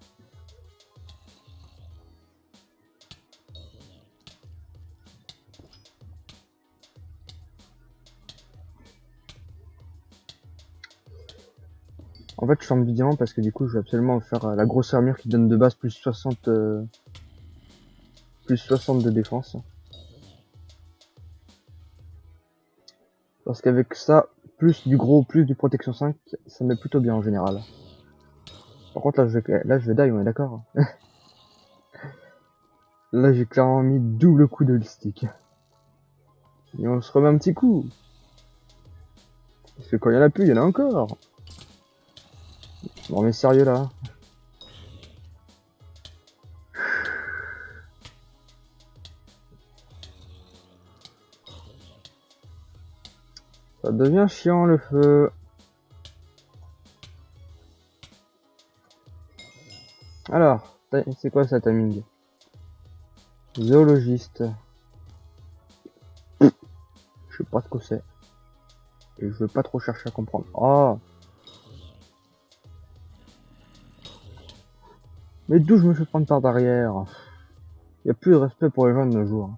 En fait, je ferme du diamant parce que du coup, je vais absolument faire la grosse armure qui donne de base plus 60, plus 60 de défense. Parce qu'avec ça, plus du gros, plus du protection 5, ça met plutôt bien en général. Par contre, là, je vais die, on est d'accord. Là, j'ai clairement mis double coup de listique. Et on se remet un petit coup. Parce que quand il y en a plus, il y en a encore. Bon, mais sérieux là. Ça devient chiant le feu. Alors, c'est quoi ça timing? Zoologiste. Je sais pas ce que c'est. Et je veux pas trop chercher à comprendre. Oh! Mais d'où je me fais prendre par derrière? Y a plus de respect pour les gens de nos jours.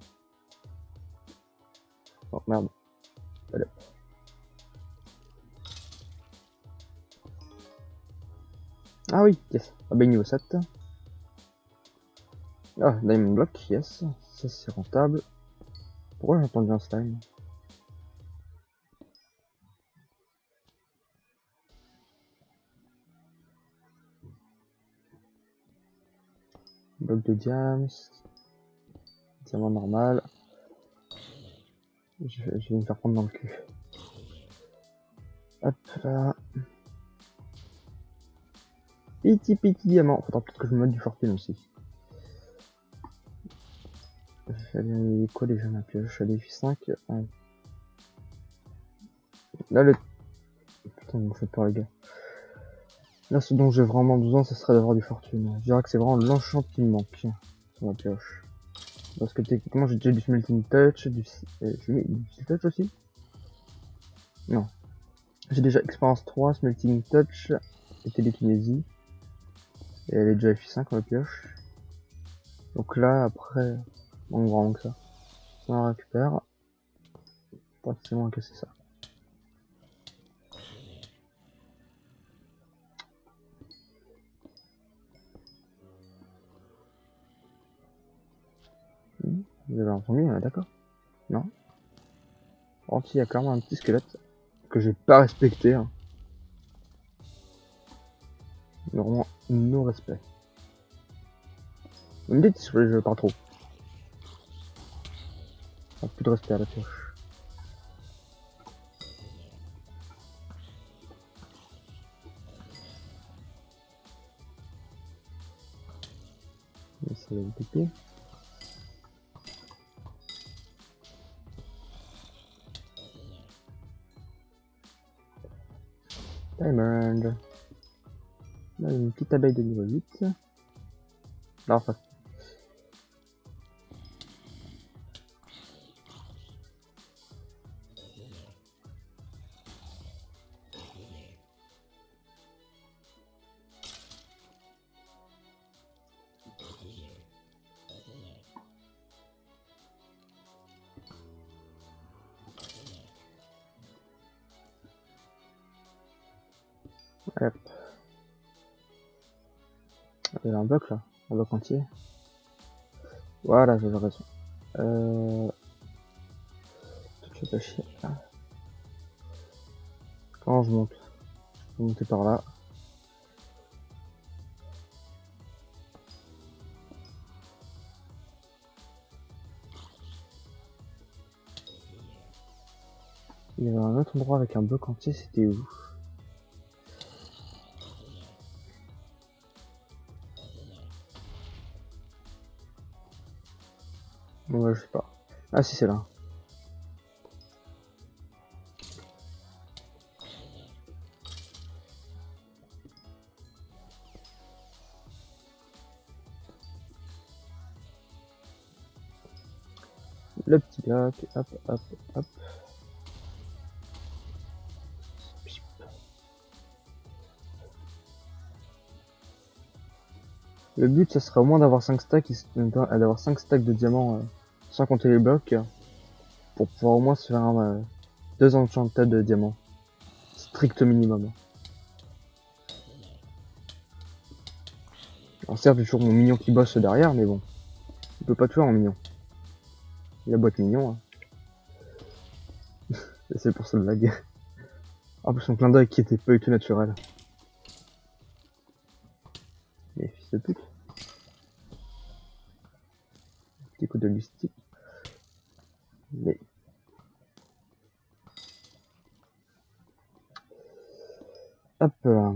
Oh merde. Allez. Ah oui, yes. Ah ben niveau 7. Ah, Diamond Block, yes. Ça c'est rentable. Pourquoi j'ai entendu un slime? Bloc de diams. Diamant normal. Je vais me faire prendre dans le cul. Hop là. Petit diamant. Faudra peut-être que je me mette du fortune aussi. J'allais quoi déjà ma pioche? J'allais 5. Ouais. Là le. Putain, vous me faites peur les gars. Là ce dont j'ai vraiment besoin, ce serait d'avoir du fortune. Je dirais que c'est vraiment l'enchant qui me manque sur ma pioche. Parce que techniquement j'ai déjà du smelting touch, j'ai mis du smelting touch aussi? Non. J'ai déjà expérience 3, smelting touch et télékinésie. Et elle est déjà F5 ma pioche. Donc là après, on va que ça. On la récupère. Pas forcément casser ça. Vous avez entendu, on est d'accord? Non? Par contre, il y a clairement un petit squelette que j'ai pas respecté. Hein. Vraiment, non respect. Vous me dites si je pars trop. Ah, plus de respect à la pioche. Ça va être piqué. Diamond. Là, une petite abeille de niveau 8. Là, enfin. Hop. Il y a un bloc là, un bloc entier. Voilà, j'avais raison. Je fais pas chier. Comment je monte? Je vais monter par là. Il y avait un autre endroit avec un bloc entier, c'était où? Ouais, je sais pas. Ah si, c'est là. Le petit bloc, hop, hop, hop. Le but, ça serait au moins d'avoir 5 stacks, d'avoir 5 stacks de diamants, sans compter les blocs, pour pouvoir au moins se faire 2 enchanted de diamants. Strict minimum. Alors certes, j'ai toujours mon mignon qui bosse derrière, mais bon. Il peut pas tuer en mignon. Il a beau être mignon, hein. Et c'est pour cette blague. En plus, son clin d'œil qui était pas du tout naturel. Mais fils de pute. Petit coup de listique. Mais... Hop là.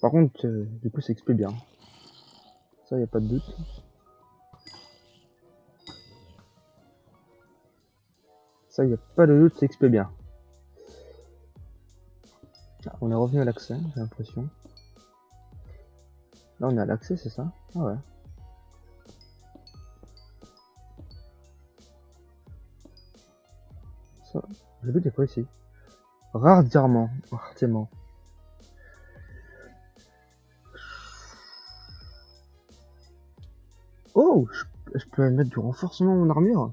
Par contre, du coup, c'est XP bien. Ça, y a pas de doute. Ça, y a pas de doute, c'est XP bien. Ah, on est revenu à l'accès, j'ai l'impression. Là, on est à l'accès, c'est ça? Ah ouais. Ça, j'ai vu des quoi ici? Rare diamant. Rare diamant. Oh, je peux mettre du renforcement à mon armure.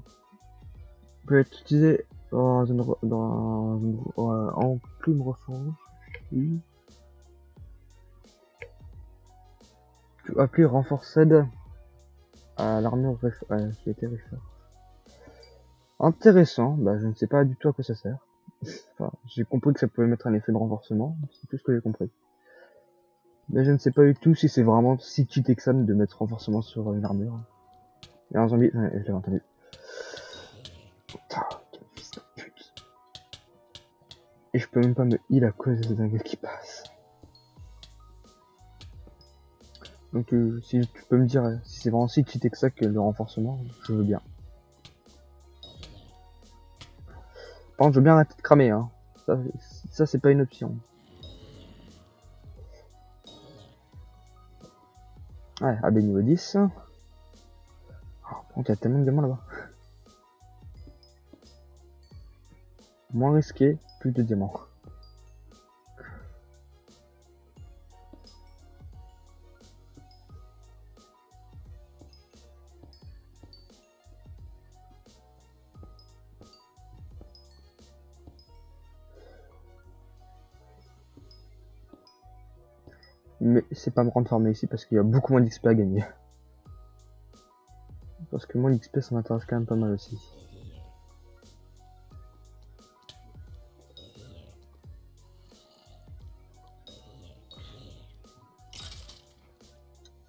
Peut être utilisé en plume reforge. Oui. Tu peux appeler renforced à l'armure qui a été reforged. Intéressant, bah je ne sais pas du tout à quoi ça sert. Enfin, j'ai compris que ça pouvait mettre un effet de renforcement, c'est tout ce que j'ai compris. Mais je ne sais pas du tout si c'est vraiment si cheaté que ça de mettre renforcement sur une armure. Il y a un zombie, ouais, je l'avais entendu. Putain, quel fils de pute. Et je peux même pas me heal à cause des dingues qui passent. Donc si tu peux me dire si c'est vraiment si cheaté que ça que le renforcement, je veux bien. Par contre, je veux bien arrêter de cramer, hein. Ça c'est pas une option. Ouais, AB niveau 10. Oh, par contre, il y a tellement de diamants là-bas. Moins risqué, plus de diamants. Mais c'est pas me rendre farmer ici parce qu'il y a beaucoup moins d'XP à gagner. Parce que moi l'XP ça m'intéresse quand même pas mal aussi.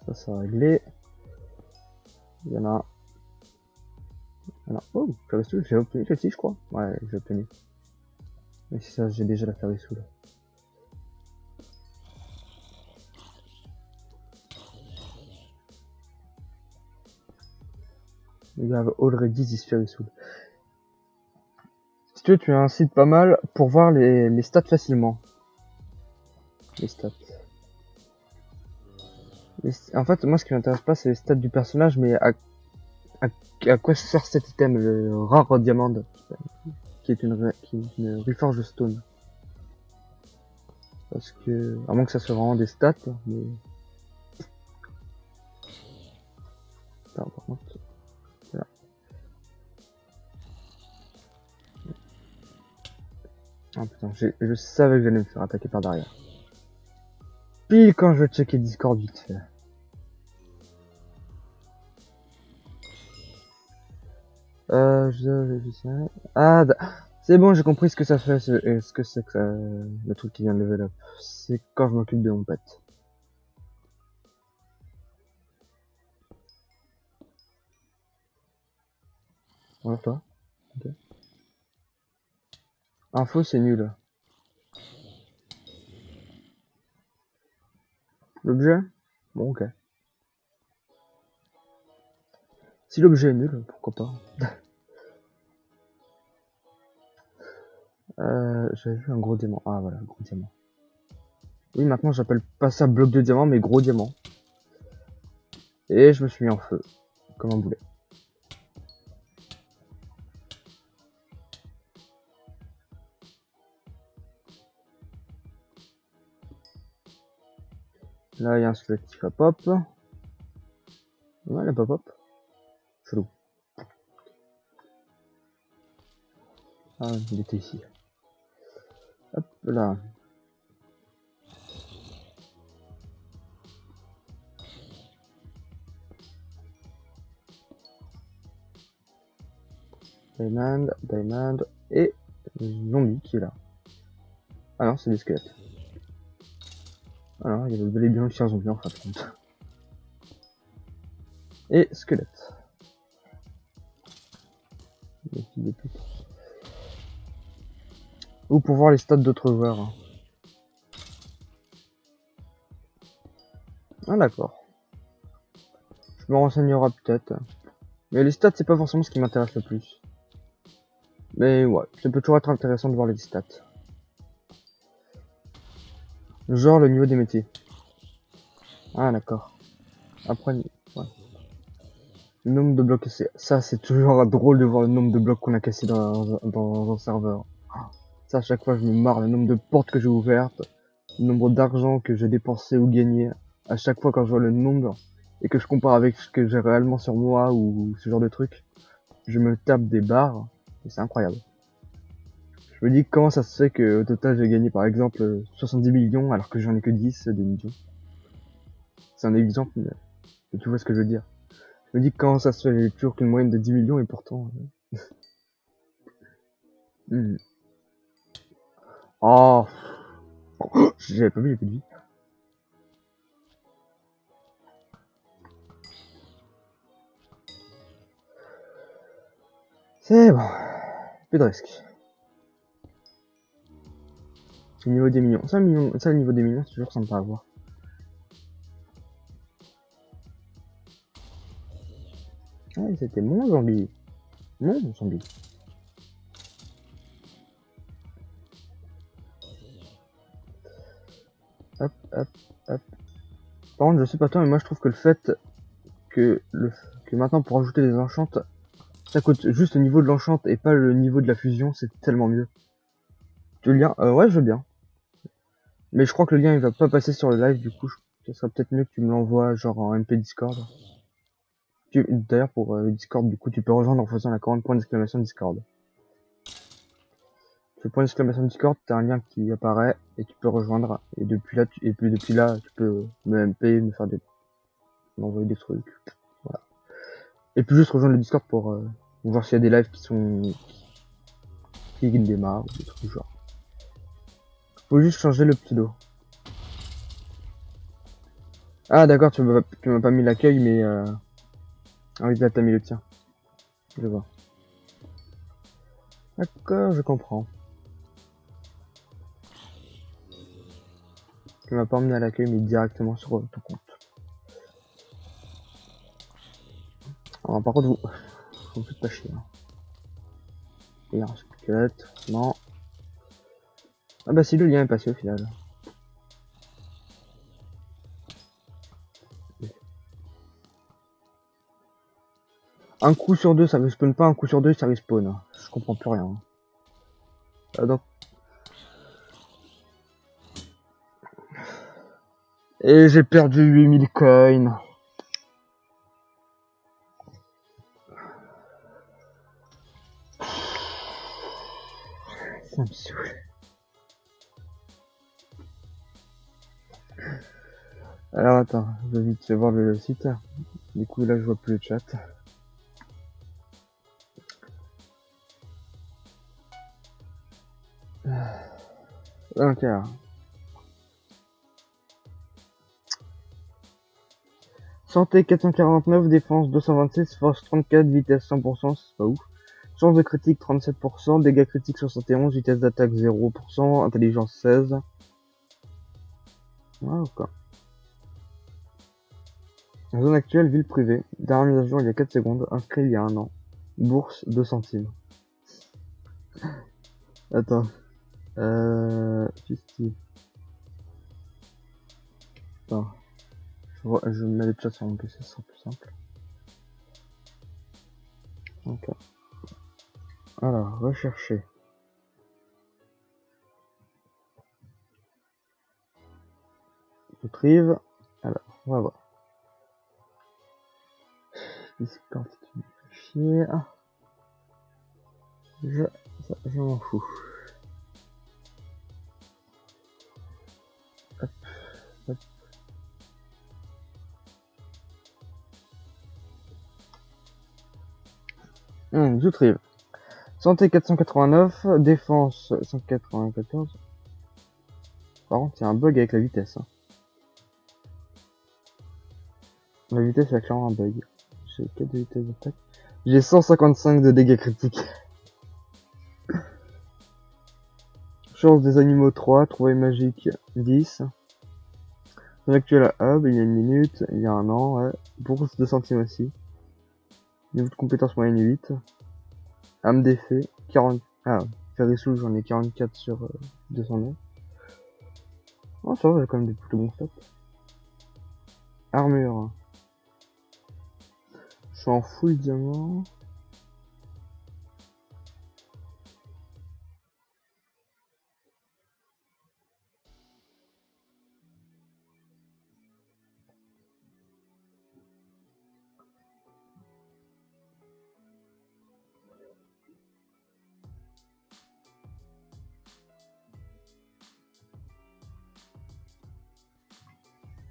Ça c'est réglé. Il y en a un. Oh, Ferrisoul, j'ai obtenu celle-ci je crois. Ouais, j'ai obtenu. Mais si ça, j'ai déjà la Ferrisoul. You have already this Ferrisoul. Si tu veux, tu as un site pas mal pour voir les stats facilement. Les stats. En fait, moi ce qui m'intéresse pas c'est les stats du personnage, mais à quoi sert cet item, le rare diamant, qui est une Reforged Stone. Parce que, à moins que ça soit vraiment des stats, mais... Attends, par contre... Là. Ah putain, je savais que j'allais me faire attaquer par derrière. Pile quand je vais checker Discord vite fait. Ah, c'est bon, j'ai compris ce que ça fait, ce que c'est que le truc qui vient de level up. C'est quand je m'occupe de mon pet. Voilà, toi. Ok. Info, c'est nul. L'objet? Bon, ok. Si l'objet est nul, pourquoi pas. J'avais vu un gros diamant. Ah voilà, gros diamant. Oui, maintenant j'appelle pas ça bloc de diamant, mais gros diamant. Et je me suis mis en feu, comme un boulet. Là, il y a un squelette qui va pop. Ouais, il a pas pop. Chelou. Ah, il était ici. Hop là. Diamond, diamond. Et zombie qui est là. Ah non, c'est des squelettes. Alors, il y avait bel et bien aussi un zombie en fin de compte. Et squelette. Les filles des putes. Ou pour voir les stats d'autres joueurs. Hein. Ah d'accord. Je me renseignerai peut-être. Mais les stats, c'est pas forcément ce qui m'intéresse le plus. Mais ouais, ça peut toujours être intéressant de voir les stats. Genre le niveau des métiers. Ah d'accord. Après, ouais. Le nombre de blocs cassés. Ça, c'est toujours drôle de voir le nombre de blocs qu'on a cassés dans un serveur. Ça, à chaque fois, je me marre. Le nombre de portes que j'ai ouvertes. Le nombre d'argent que j'ai dépensé ou gagné. À chaque fois, quand je vois le nombre et que je compare avec ce que j'ai réellement sur moi ou ce genre de truc, je me tape des barres. Et c'est incroyable. Je me dis comment ça se fait que au total j'ai gagné par exemple 70 millions alors que j'en ai que 10 des millions. C'est un exemple, mais tu vois ce que je veux dire. Je me dis comment ça se fait, j'ai toujours qu'une moyenne de 10 millions et pourtant... Hmm. Oh, j'avais pas vu, j'ai plus de vie. C'est bon, plus de risque. Le niveau des millions. Ça, le niveau des millions, c'est toujours sympa à voir. Ah, c'était mon zombie. Mon zombie. Hop, hop, hop. Par contre, je sais pas toi, mais moi je trouve que le fait que maintenant pour ajouter des enchantes, ça coûte juste le niveau de l'enchante et pas le niveau de la fusion, c'est tellement mieux. Tu le lien ouais, je veux bien. Mais je crois que le lien il va pas passer sur le live, du coup, ce serait peut-être mieux que tu me l'envoies genre en MP Discord. D'ailleurs, pour Discord, du coup, tu peux rejoindre en faisant la commande point d'exclamation Discord. Tu fais point d'exclamation Discord, t'as un lien qui apparaît et tu peux rejoindre. Et depuis là, tu peux me MP, m'envoyer des trucs. Voilà. Et puis juste rejoindre le Discord pour voir s'il y a des lives qui démarrent ou des trucs du genre. Faut juste changer le pseudo. Ah d'accord, tu m'as pas mis l'accueil, mais ah oui, là t'as mis le tien. Je vois. D'accord, je comprends. Tu m'as pas emmené à l'accueil, mais directement sur ton compte. Alors, par contre, vous me faites pas chier. Hein. Et un squelette, non. Ah bah si, le lien est passé au final. Un coup sur deux, ça respawn pas, un coup sur deux, ça respawn. Je comprends plus rien. Donc... Et j'ai perdu 8000 coins. Ça me saoule. Alors attends, je vais vite fait voir le site. Du coup là je vois plus le chat. Ok alors. Santé 449, défense 226, force 34, vitesse 100%, c'est pas ouf. Chance de critique 37%, dégâts critiques 71, vitesse d'attaque 0%, intelligence 16. Ah, ok. Zone actuelle, ville privée. Dernière mise à jour il y a 4 secondes, inscrit il y a 1 an. Bourse 2 centimes. Attends. Fisty. Attends. Je mets le chat sur mon PC, ce sera plus simple. Ok. Alors, rechercher. Retrieve. Alors, on va voir. Discord, tu me fais chier. Ah. Je m'en fous. Hop, hop. Retrieve. Santé 489, défense 194. Par contre, il y a un bug avec la vitesse. Hein. La vitesse, il y a clairement un bug. J'ai 4 de vitesse d'attaque. J'ai 155 de dégâts critiques. Chance des animaux 3, trouvaille magique 10. Son actuel à hub, il y a 1 minute, il y a 1 an, ouais. Bourse 2 centimes aussi. Niveau de compétence moyenne 8. Âme d'effet 40. Ah, Ferrisou, j'en ai 44 sur 209. Oh, ça va, j'ai quand même des plutôt bons stats. Armure. Je suis en full diamant.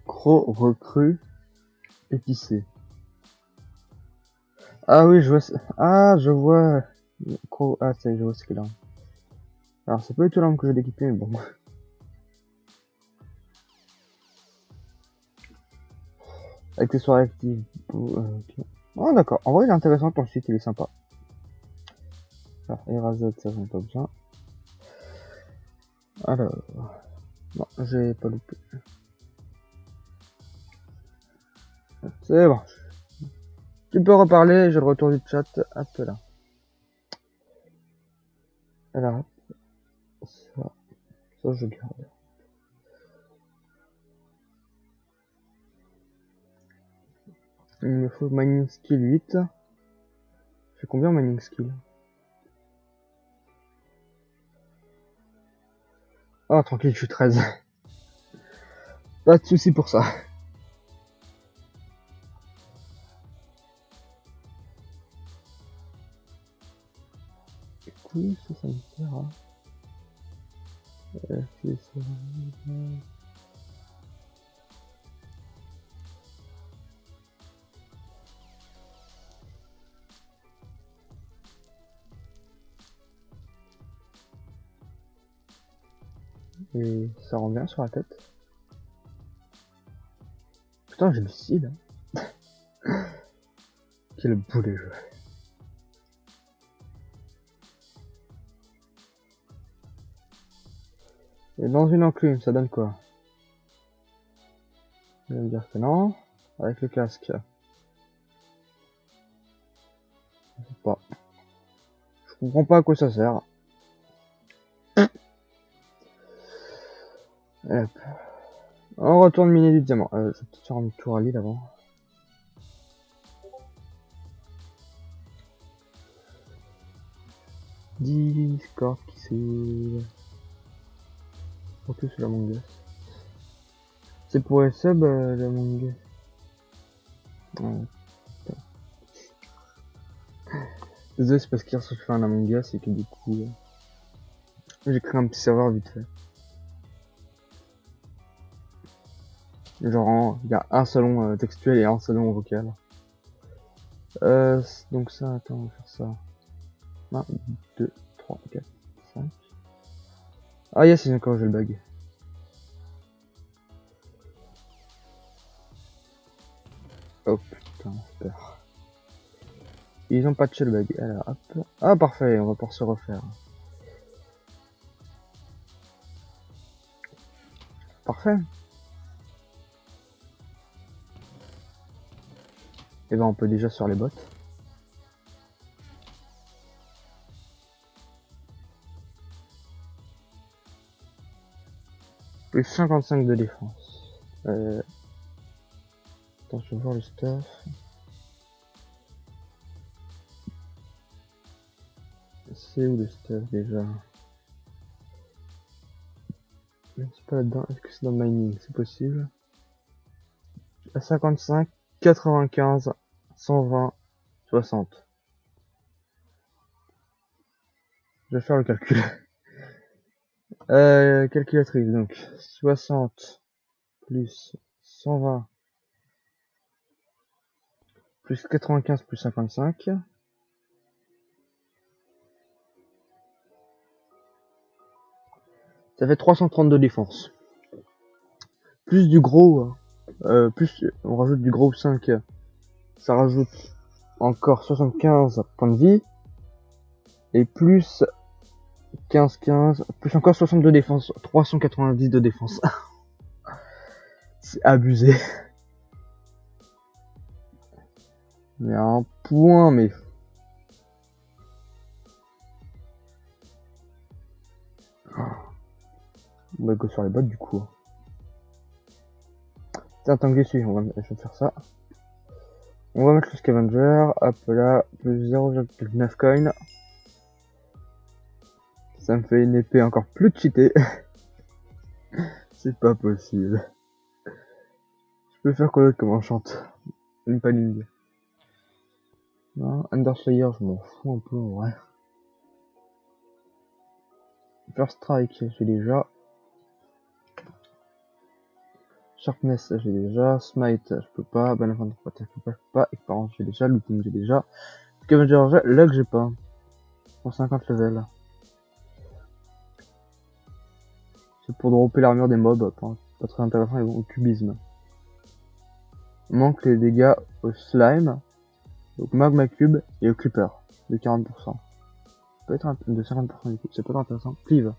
Gros recrue épicé. Ah oui, je vois. Ah, je vois. Gros. Ah, ça y est, je vois ce qu'il a. Alors, c'est pas du tout l'arme que je vais l'équiper, mais bon. Accessoires actifs. Ok. Oh, d'accord. En vrai, il est intéressant ton site, il est sympa. Alors, Erazot, ça j'en ai pas besoin. Alors. Non, j'ai pas loupé. C'est bon. Tu peux reparler, j'ai le retour du chat. Hop là. Alors, ça je garde. Il me faut mining skill 8. J'ai combien en mining skill? Oh, tranquille, je suis 13. Pas de soucis pour ça. Oui, ça me plaira. Et ça revient sur la tête. Putain, j'ai le style. Quel boulet jeu. Et dans une enclume, ça donne quoi? Je vais me dire que non. Avec le casque. Je sais pas. Je comprends pas à quoi ça sert. Hop. On retourne miner du diamant. Je vais peut-être faire un tour à l'île avant. Discord qui s'ouvre. Surtout sur la Among Us. C'est pour les subs la Among Us. Ouais. Désolé, c'est parce qu'hier soir je fais un Among Us et que du coup j'ai créé un petit serveur vite fait. Genre, il y a un salon textuel et un salon vocal. Donc ça, attends, on va faire ça. 1, 2, 3, 4, 5. Ah yes, c'est encore j'ai le bug. Oh putain, super. Ils ont patché le bug. Alors, hop. Ah parfait, on va pouvoir se refaire. Parfait. Et ben on peut déjà sur les bots. Plus 55 de défense. Attends, je vais voir le stuff. C'est où le stuff déjà? C'est pas là-dedans. Est-ce que c'est dans le mining? C'est possible. À 55, 95, 120, 60. Je vais faire le calcul. Calculatrice, donc 60 plus 120 plus 95 plus 55. Ça fait 332 défense. Plus du gros, plus on rajoute du gros 5, ça rajoute encore 75 points de vie. Et plus 15, plus encore 62 défense, 390 de défense. C'est abusé. Mais à un point, mais... On va go sur les bots du coup. Tiens, tant que j'y suis, je vais faire ça. On va mettre le scavenger, hop là, plus 0,9 coin. Ça me fait une épée encore plus cheatée. C'est pas possible. Je peux faire quoi d'autre comme enchante? Une paling. Non, Underslayer, je m'en fous un peu, ouais. First Strike, j'ai déjà. Sharpness, j'ai déjà. Smite, je peux pas. Banner je peux pas. Expérience, j'ai déjà. Looting, j'ai déjà. Scavenger, Lug, j'ai pas. Pour 50 levels. C'est pour dropper l'armure des mobs. Pas très intéressant, et au cubisme. Manque les dégâts au slime. Donc magma cube et au creeper. De 40%. Ça peut être de 50% du coup. C'est pas intéressant. Cleave.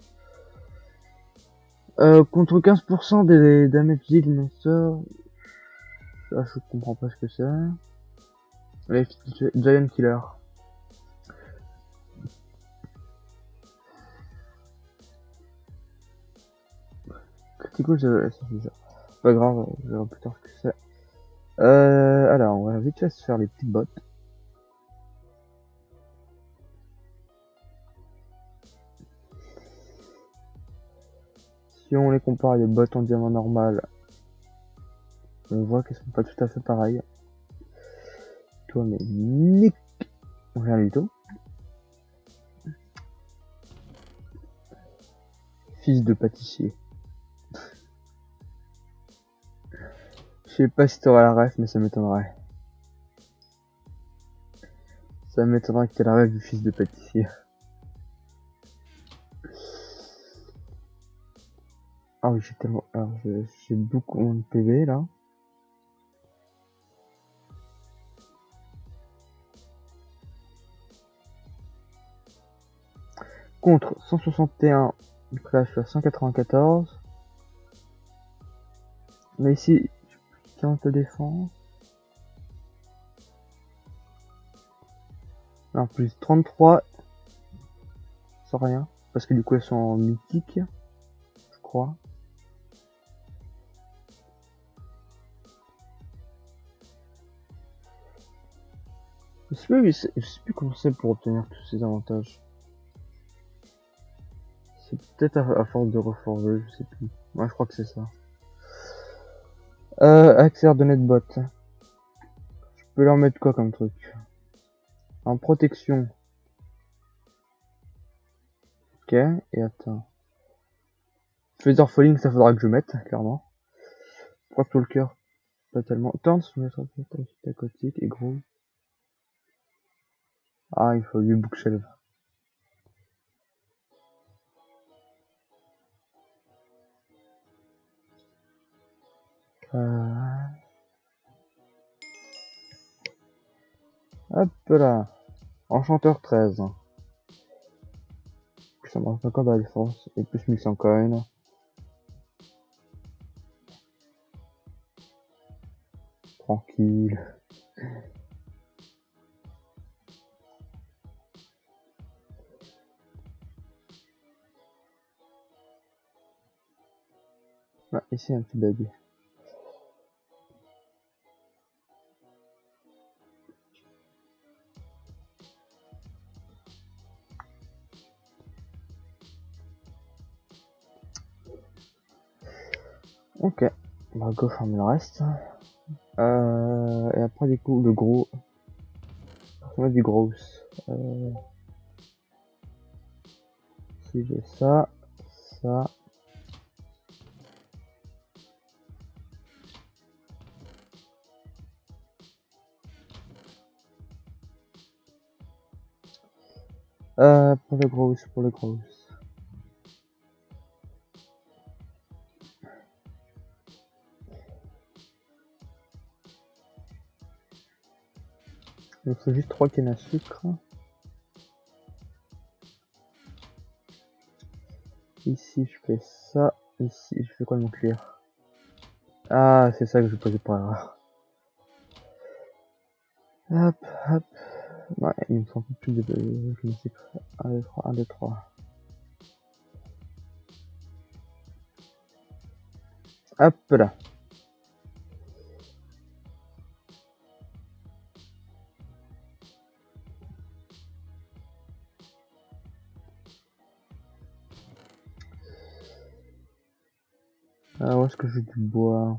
Contre 15% des damage deal monster. Là, je comprends pas ce que c'est. Les Giant Killer. Critical, ça déjà. Pas grave, je verrai plus tard ce que c'est. Alors, on va vite fait se faire les petites bottes. Si on les compare à des bottes en diamant normal, on voit qu'elles sont pas tout à fait pareilles. Toi, mais nique rien du tout. Fils de pâtissier. Je sais pas si t'auras la ref, mais ça m'étonnerait. Ça m'étonnerait que t'aies la ref du fils de pâtissier. Ah oui, j'ai tellement... Alors, j'ai beaucoup de PV, là. Contre 161, donc là je suis à 194. Mais ici, 15 de défense. Alors plus 33, sans rien. Parce que du coup elles sont en mythique, je crois. Je sais plus comment c'est pour obtenir tous ces avantages. C'est peut-être à force de reforger, je sais plus. Moi je crois que c'est ça. Accès de netbot. Je peux leur mettre quoi comme truc? En protection. Ok, et attends. Feather Falling, ça faudra que je mette, clairement. Crosswalker, pas tellement. Turns, aquatique et gros. Ah, il faut du bookshelf. Hop là. Enchanteur 13. Ça marche encore dans la défense. Et plus 1100 coins. Tranquille. Ah, ici un petit bug. Ok. On va go farmer le reste. Et après du coup le gros. On va du gros. Si j'ai ça. Ça. Pour le gros. Pour le gros. Il me faut juste 3 cannes à sucre. Ici je fais ça. Ici je fais quoi de mon cuir? Ah, c'est ça que je posais pour erreur. Hop, hop. Ouais, il me faut un peu plus de sucre. 1, 2, 3, 1, 2, 3. Hop là. Où est-ce que j'ai du bois?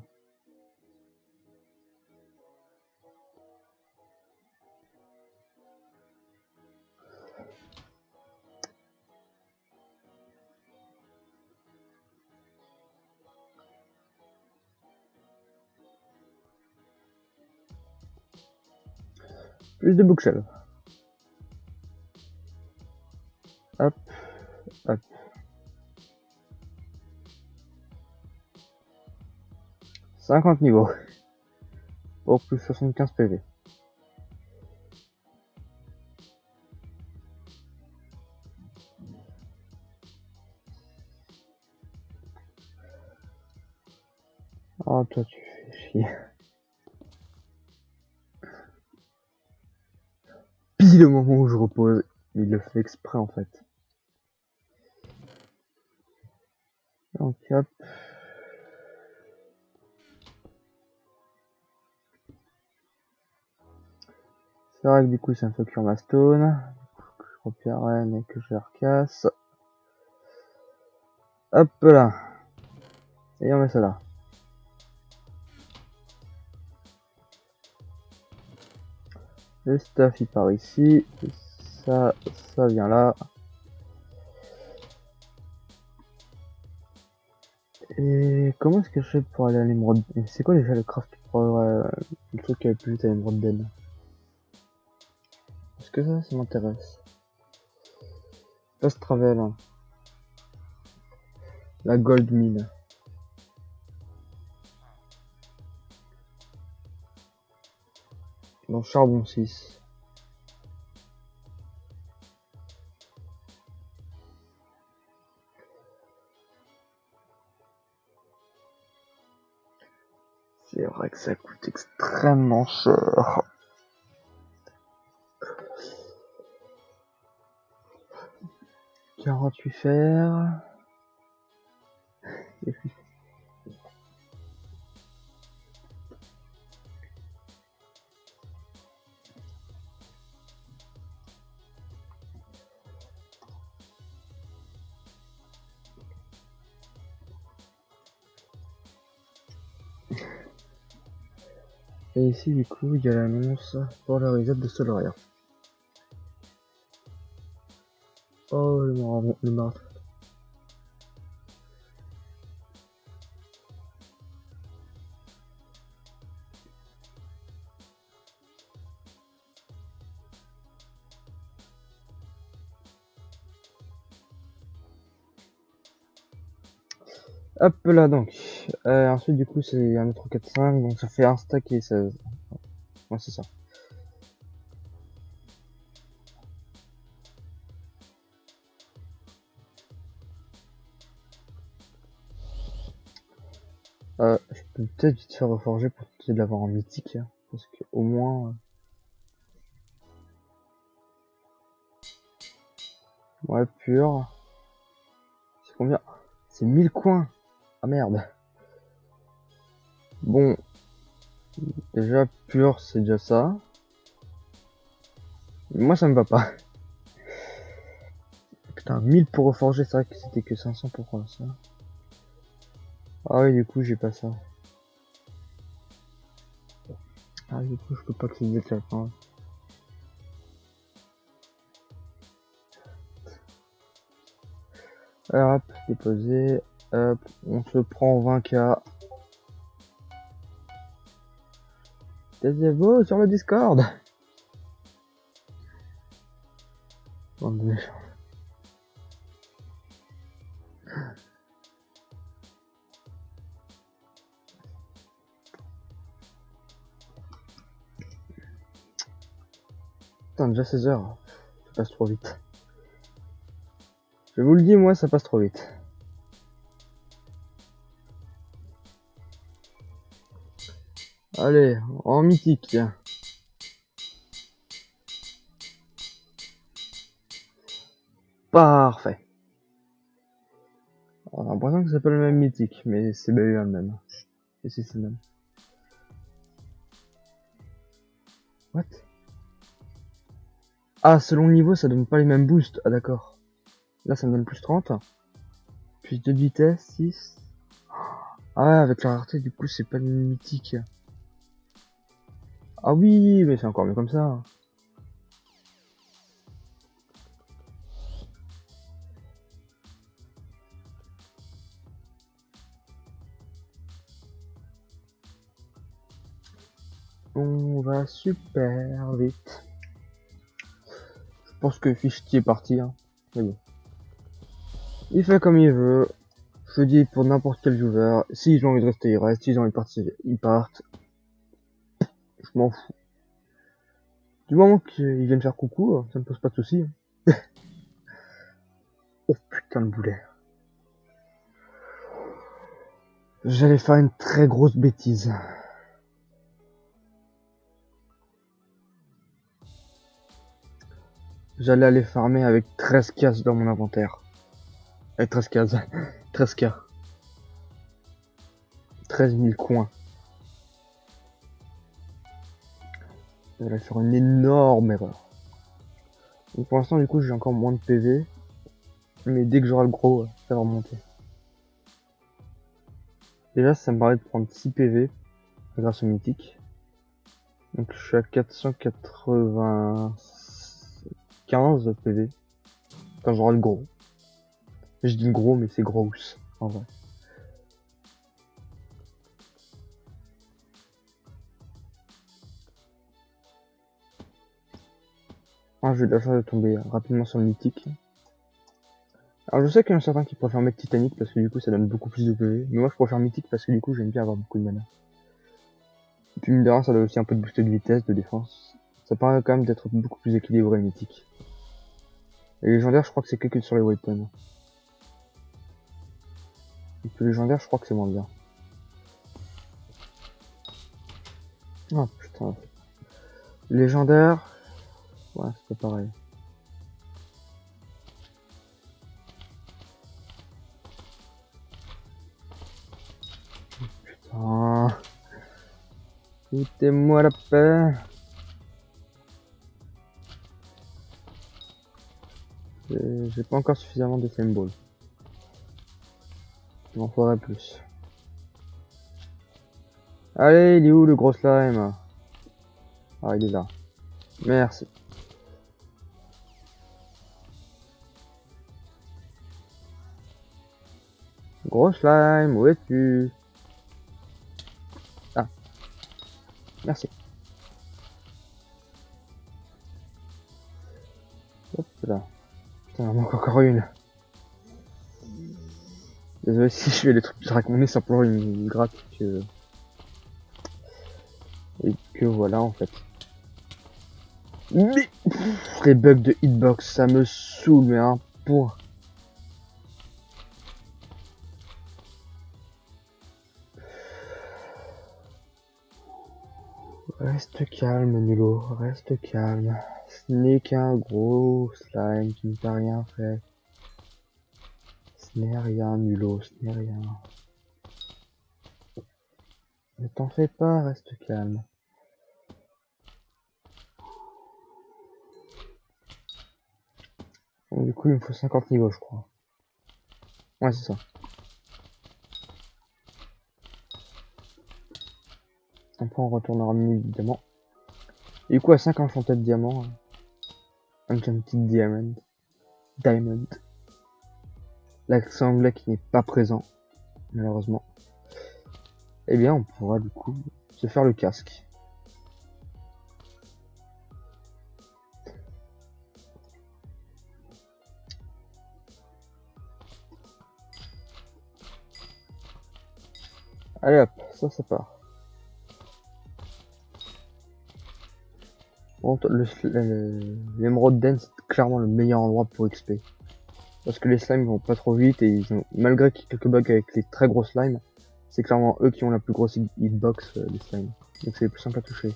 Plus de bookshelf. Hop, hop. 50 niveaux. Pour plus 75 PV. Oh, toi, tu fais chier. Pile au moment où je repose. Il le fait exprès, en fait. Donc, hop. C'est vrai que du coup, ça me fait cuire ma stone. Je repérerai, mais que je la recasse. Hop là. Et on met ça là. Le stuff il part ici. Ça vient là. Et comment est-ce que je fais pour aller à l'émeraude? C'est quoi déjà le craft pour le truc qui est plus vite à l'émeraude d'El? Est-ce que ça m'intéresse? Fast travel. Hein. La gold mine. Dans charbon 6. C'est vrai que ça coûte extrêmement cher. 48 fer. Et puis... Et ici du coup il y a l'annonce pour le reset de Solaria. Oh le marathon. Hop là donc. Ensuite du coup c'est un autre 4-5, donc ça fait un stack et 16. Ouais c'est ça. Je peux peut-être vite faire reforger pour essayer de l'avoir en mythique. Hein, parce que au moins. Ouais, pur. C'est combien? C'est 1000 coins. Ah merde. Bon. Déjà, pur, c'est déjà ça. Moi, ça me va pas. Putain, 1000 pour reforger, c'est vrai que c'était que 500 pour ça. Ah oui, du coup, j'ai pas ça. Ah, du coup, je peux pas accéder à ça. Hop, déposer. Hop, on se prend 20k. Taisez-vous sur le Discord. Bande de méchants. Putain, déjà 16 heures. Ça passe trop vite. Je vous le dis, moi, ça passe trop vite. Allez, en mythique. Parfait. On a l'impression que c'est pas le même mythique, mais c'est bien le même. Et si c'est le même. What? Ah, selon le niveau, ça donne pas les mêmes boosts. Ah, d'accord. Là, ça me donne plus 30. Plus 2 de vitesse, 6. Ah ouais, avec la rareté, du coup, c'est pas le même mythique. Ah oui, mais c'est encore mieux comme ça. On va super vite. Je pense que Fichti est parti. Hein. Mais bon. Il fait comme il veut. Je dis pour n'importe quel viewer. S'ils ont envie de rester, ils restent. S'ils ont envie de partir, ils partent. Je m'en fous. Du moment qu'ils viennent faire coucou, ça me pose pas de soucis. Oh putain de boulet. J'allais faire une très grosse bêtise. J'allais aller farmer avec 13 cases dans mon inventaire. Avec 13 cases. 13k. 13 000 coins. J'allais faire une énorme erreur. Donc pour l'instant, du coup, j'ai encore moins de PV. Mais dès que j'aurai le gros, ça va remonter. Déjà, ça me paraît de prendre 6 PV grâce au mythique. Donc je suis à 495 PV. Quand j'aurai le gros. Je dis le gros, mais c'est grosse, en vrai. Ah, j'ai eu de la chance de tomber rapidement sur le mythique. Alors je sais qu'il y en a certains qui préfèrent mettre Titanic parce que du coup ça donne beaucoup plus de PV. Mais moi je préfère mythique parce que du coup j'aime bien avoir beaucoup de mana. Et puis mine de rien, ça doit aussi un peu de booster de vitesse, de défense. Ça paraît quand même d'être beaucoup plus équilibré mythique. Et légendaire, je crois que c'est que sur les weapons. Et puis légendaire, je crois que c'est moins bien. Oh putain. Légendaire, ouais, c'est pas pareil. Putain. Foutez-moi la paix. J'ai pas encore suffisamment de flame ball. Il m'en faudrait plus. Allez, il est où le gros slime? Ah, il est là. Merci. Gros slime, où es-tu? Ah, merci. Hop là. Putain, il en manque encore une. Désolé si je fais les trucs que je racontais, simplement une gratte que... Et que voilà en fait. Mais les bugs de hitbox, ça me saoule, mais un point. Reste calme, Nulo, reste calme. Ce n'est qu'un gros slime qui ne t'a rien fait. Ce n'est rien, Nulo, ce n'est rien. Ne t'en fais pas, reste calme. Donc, du coup, il me faut 50 niveaux, je crois. Ouais, c'est ça. Après, on retournera menu diamant. Et du coup, à 5 enchanted diamants. Enchanted diamond. Diamond. L'accent anglais qui n'est pas présent, malheureusement. Eh bien, on pourra du coup se faire le casque. Allez hop, ça part. Bon, l'émeraude den, c'est clairement le meilleur endroit pour XP. Parce que les slimes vont pas trop vite et ils ont, malgré qu'il y ait quelques bugs avec les très gros slimes, c'est clairement eux qui ont la plus grosse hitbox des slimes. Donc c'est plus simple à toucher.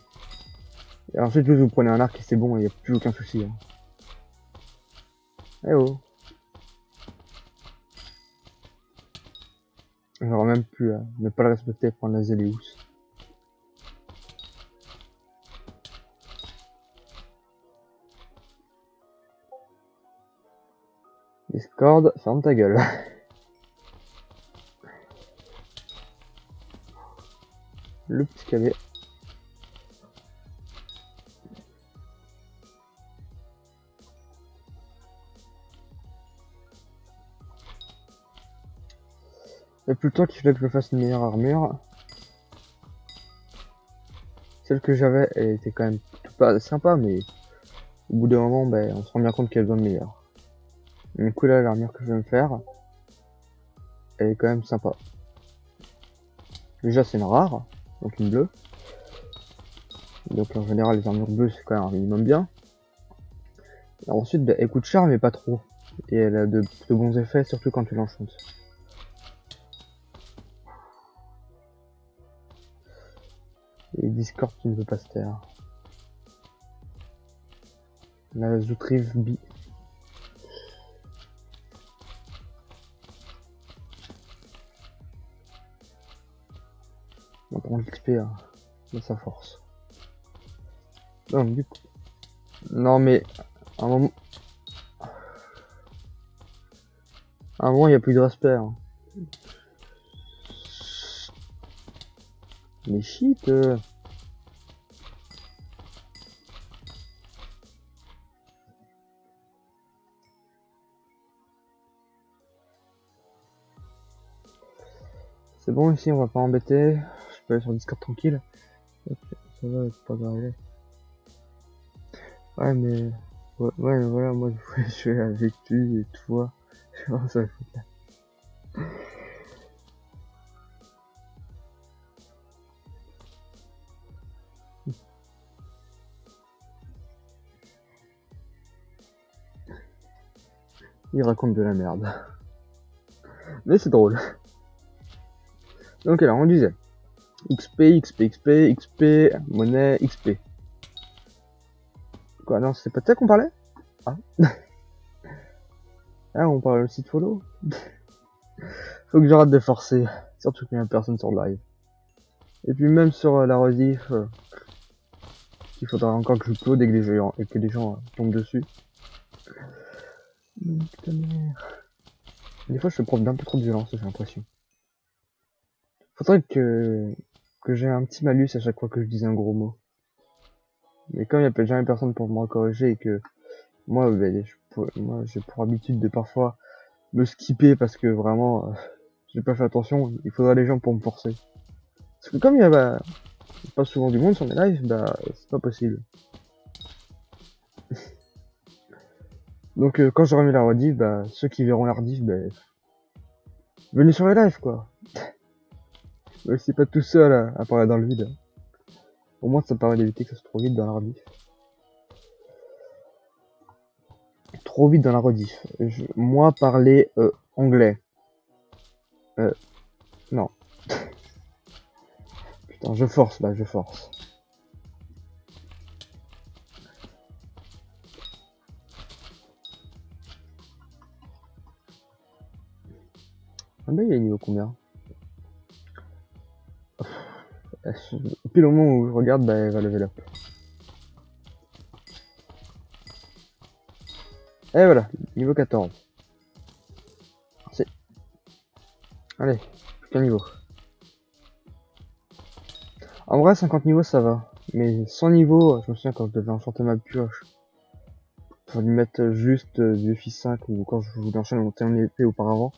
Et ensuite, vous prenez un arc et c'est bon, il n'y a plus aucun souci. Hein. Eh oh. J'aurais même pu ne pas le respecter pour prendre la Zéléus. Discord, ferme ta gueule. Le petit cadet. Et plus le temps qu'il fallait que je fasse une meilleure armure. Celle que j'avais, elle était quand même pas sympa, mais au bout d'un moment, ben, on se rend bien compte qu'il y a besoin de meilleure. Du coup là, l'armure que je vais me faire, elle est quand même sympa. Déjà c'est une rare, donc une bleue. Donc en général les armures bleues c'est quand même un minimum bien. Et ensuite bah, elle coûte cher mais pas trop. Et elle a de bons effets surtout quand tu l'enchantes. Et Discord qui ne veut pas se taire. La Zoutrive B. On prend l'XP hein, de sa force. Non, du coup. Non mais à un moment il n'y a plus de respect. Hein. Mais shit C'est bon ici, on va pas embêter. Je peux aller sur Discord tranquille. Ok, ça va, c'est pas grave. Ouais, mais... Ouais, voilà, moi je suis avec lui et toi. Ça va foutre là. Il raconte de la merde. Mais c'est drôle. Donc alors, on disait XP, monnaie, XP. Quoi, non, c'est pas de ça qu'on parlait? Ah. Ah, on parle aussi de follow. Faut que j'arrête de forcer. Surtout qu'il y a personne sur le live. Et puis même sur la rediff, il faudra encore que je upload et que les gens tombent dessus. Putain de merde. Des fois je fais preuve d'un peu trop de violence, j'ai l'impression. Faudrait que j'ai un petit malus à chaque fois que je disais un gros mot. Mais comme il n'y a jamais personne pour me corriger et que moi, moi j'ai pour habitude de parfois me skipper parce que vraiment j'ai pas fait attention, il faudrait des gens pour me forcer. Parce que comme il y a pas souvent du monde sur mes lives, bah c'est pas possible. Donc quand j'aurai mis la rediff, bah ceux qui verront la rediff, bah Venez sur les lives, quoi. Mais c'est pas tout seul à parler dans le vide. Au moins, ça me permet d'éviter que ça se trouve vite dans la rediff. Trop vite dans la rediff. Moi, parler anglais. Non. Putain, je force, là, je force. Ah bah, il est niveau combien? Pile au moment où je regarde, bah, elle va lever up. Et voilà, niveau 14. C'est... Allez, plus qu'un niveau. En vrai, 50 niveaux, ça va. Mais 100 niveaux, je me souviens quand je devais enchanter ma pioche. Pour lui mettre juste du FI5 ou quand je voulais enchanter mon épée auparavant.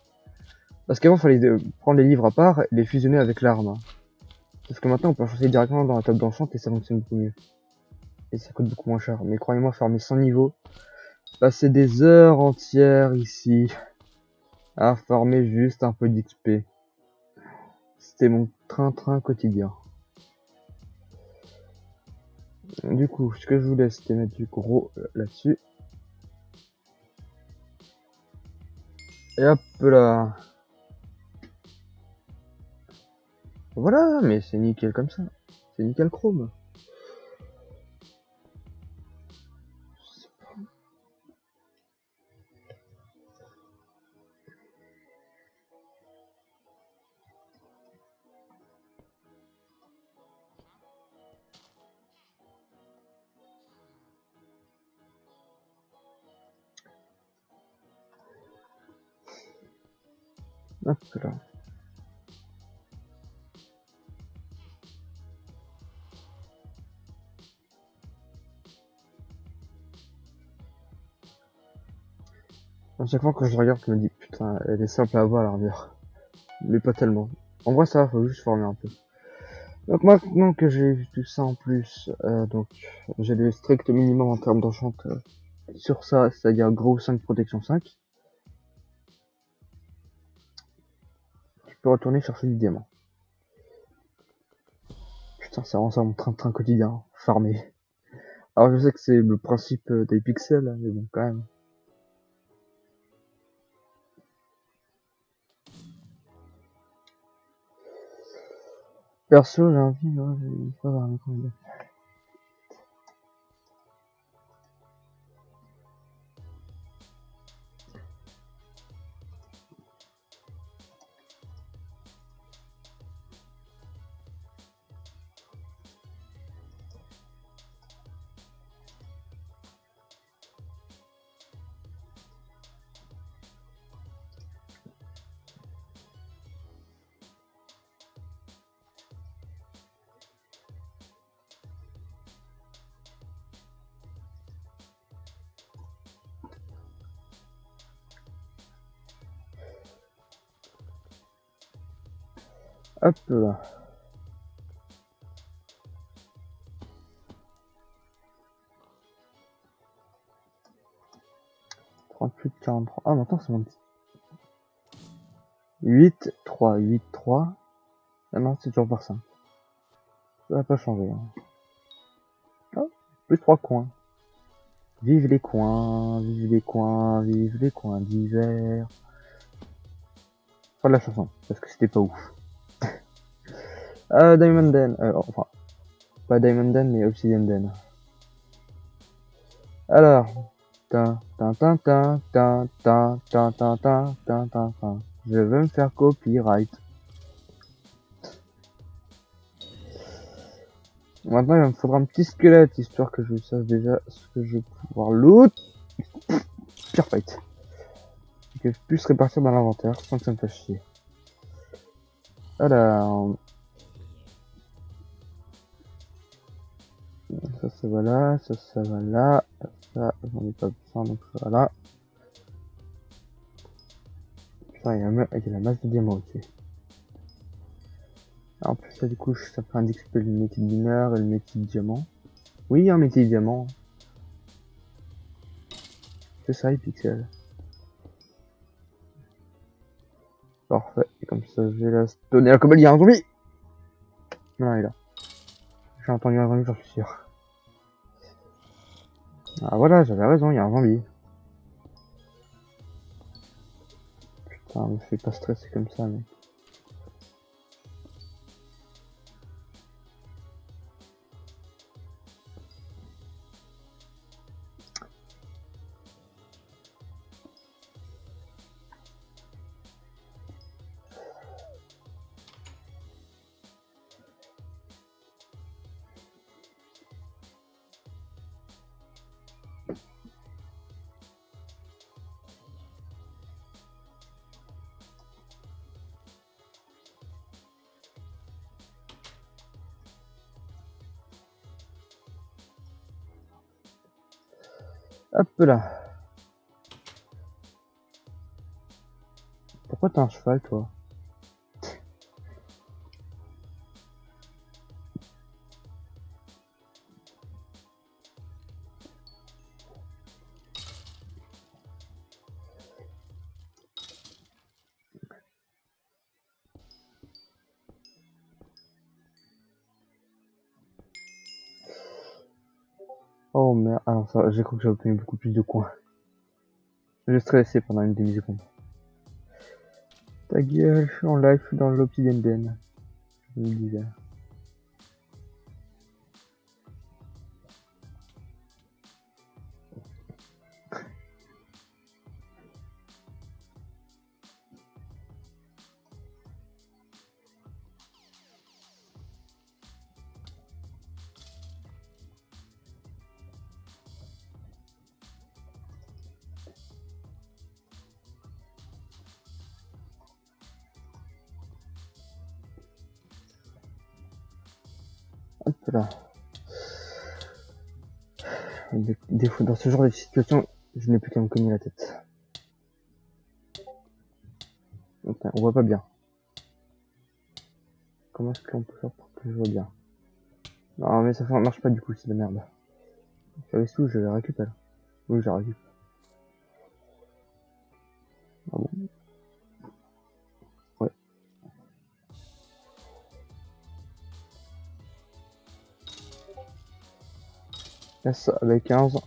Parce qu'avant, il fallait prendre les livres à part et les fusionner avec l'arme. Parce que maintenant, on peut enchanter directement dans la table d'enchant et ça fonctionne beaucoup mieux. Et ça coûte beaucoup moins cher. Mais croyez-moi, farmer 100 niveaux, passer des heures entières ici à farmer juste un peu d'XP. C'était mon train-train quotidien. Du coup, ce que je voulais, c'était mettre du gros là-dessus. Et hop là. Voilà, mais c'est nickel comme ça. C'est nickel chrome. Hop là. À chaque fois que je regarde, je me dis putain, elle est simple à avoir l'armure. Mais pas tellement. En vrai, ça va, faut juste former un peu. Donc maintenant que j'ai vu tout ça en plus, donc j'ai le strict minimum en termes d'enchant sur ça, c'est-à-dire gros 5 protection 5. Je peux retourner chercher du diamant. Putain, c'est vraiment ça mon train-train quotidien, farmer. Alors je sais que c'est le principe des pixels, mais bon, quand même. Perso, j'ai envie, ouais, j'ai pas avoir un combien. Hop là. Plus de 43. Ah, maintenant c'est mon petit. 8, 3, 8, 3. Ah non, c'est toujours par 5. Ça va pas changer. Hein. Oh, plus 3 coins. Vive les coins, vive les coins, vive les coins d'hiver. Pas de la chanson, parce que c'était pas ouf. Diamond Den, enfin, pas Diamond Den, mais Obsidian Den. Alors, je veux me faire copyright. Maintenant, il me faudra un petit squelette, histoire que je sache déjà ce que je vais pouvoir loot. Pire fight. Et que je puisse répartir dans l'inventaire sans que ça me fasse chier. Alors, ça va là, ça va là, ça j'en ai pas besoin donc ça va là. Putain, il y a la masse de diamants aussi. Alors, en plus ça du coup ça fait un XP le métier de mineur et le métier de diamant. Oui, un métier de diamant. C'est ça, les pixels. Parfait. Et comme ça, je vais la donner à la cobble. Il y a un zombie! Non, il est là. J'ai entendu un zombie, j'en suis sûr. Ah voilà, j'avais raison, il y a un zombie. Putain, me fais pas stresser comme ça, mec. Hop là. Pourquoi t'as un cheval, toi? Oh merde, ah non, ça, j'ai cru que j'avais obtenu beaucoup plus de coins. J'ai stressé pendant une demi-seconde. Ta gueule, je suis en live, je suis dans l'Obsidian Den. Je me disais. Hop là. Des fois, dans ce genre de situation, je n'ai plus qu'à me cogner la tête. Enfin, on voit pas bien. Comment est-ce qu'on peut faire pour que je vois bien? Non, mais ça marche pas du coup, c'est de la merde. Avec tout, je la récupère. Oui, je la récupère. Ah bon? Ouais. Yes, avec 15.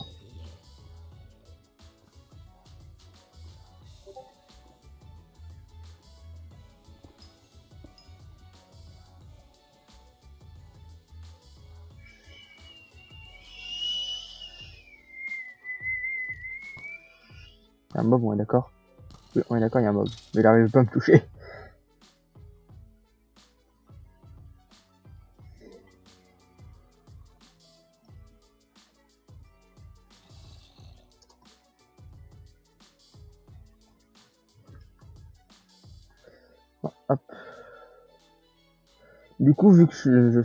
Il y a un mob, on est d'accord? Oui, on est d'accord, il y a un mob. Mais il arrive pas à me toucher. Bon, hop. Du coup, vu que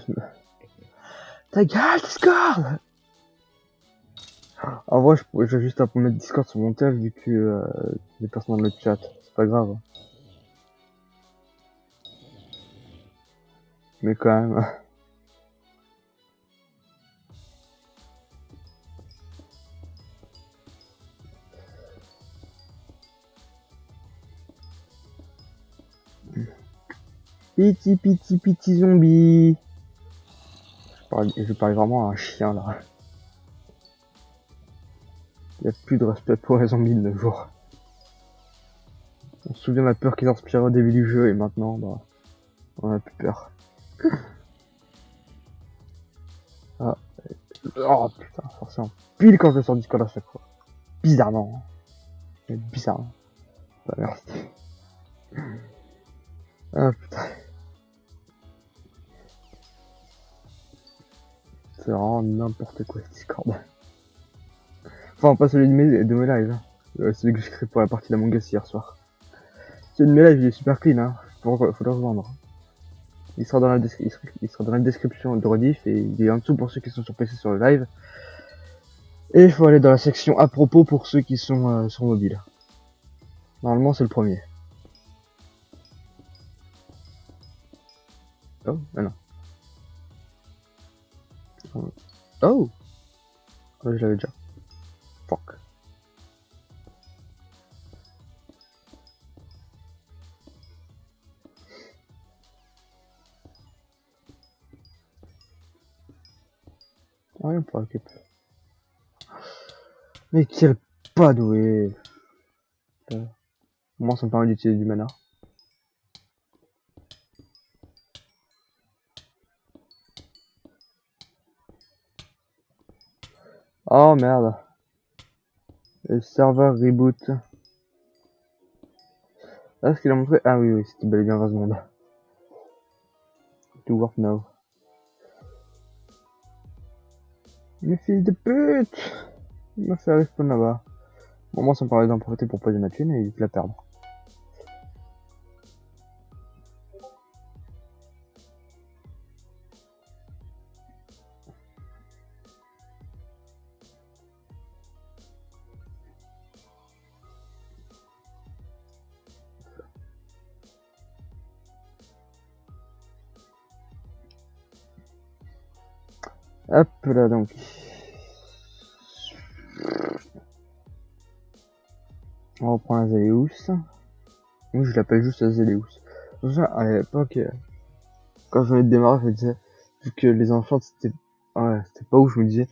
Ta gueule, Discord! En vrai, j'ai juste à mettre Discord sur mon tel vu que les personnes dans le chat. C'est pas grave. Mais quand même. Piti zombie. Je parle vraiment à un chien là. Il n'y a plus de respect pour les zombies de nos jours. On se souvient de la peur qu'ils inspiraient au début du jeu et maintenant, bah, on a plus peur. Ah. Oh putain, forcément. Pile quand je sors du Discord à chaque fois. Bizarrement. Mais bizarrement. Bah merci. Ah putain. C'est vraiment n'importe quoi ce Discord. Enfin, pas celui de mes lives. Hein. Celui que j'ai créé pour la partie d'Among Us hier soir. Celui de mes lives, il est super clean, hein. Faut le revendre. Il sera dans la description de rediff et il est en dessous pour ceux qui sont sur PC sur le live. Et il faut aller dans la section à propos pour ceux qui sont sur mobile. Normalement, c'est le premier. Oh, ah non. Oh! Ouais, je l'avais déjà. Fuck. Ouais, pour récup. Mais quel pas doué. Moi, ça me permet d'utiliser du mana. Oh merde. Le serveur reboot. Ah, ce qu'il a montré. Ah oui, oui, c'était bel et bien 20 secondes. To work now. Mais fils de pute! Il m'a fait respawn là-bas. Bon, moi, ça me paraît d'en profiter pour poser ma thune et vite la perdre. Hop là donc. On reprend Azaleus. Oui, je l'appelle juste Azaleus. À l'époque, quand je venais de démarrer, je me disais, vu que les enfants c'était pas ouf, je me disais,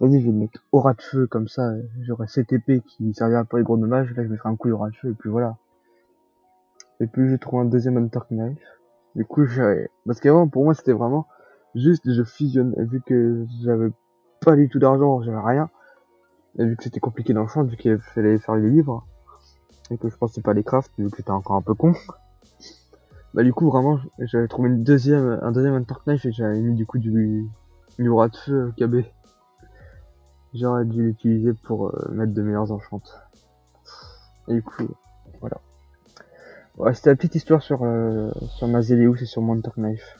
vas-y, je vais le mettre aura de feu, comme ça, j'aurai 7 épées qui servira pour les gros dommages, là je mettrai un coup d'aura de feu, et puis voilà. Et puis j'ai trouvé un deuxième Hunter Knife. Du coup, parce qu'avant, pour moi, c'était vraiment juste, je fusionne, vu que j'avais pas du tout d'argent, j'avais rien, et vu que c'était compliqué dans le champ, vu qu'il fallait faire les livres, et que je pensais pas les craft, vu que j'étais encore un peu con. Bah du coup vraiment j'avais trouvé un deuxième Hunter Knife et j'avais mis du coup du aura de feu KB. J'aurais dû l'utiliser pour mettre de meilleures enchantes. Et du coup voilà. Ouais, c'était la petite histoire sur ma Zeleus et sur mon Hunter Knife.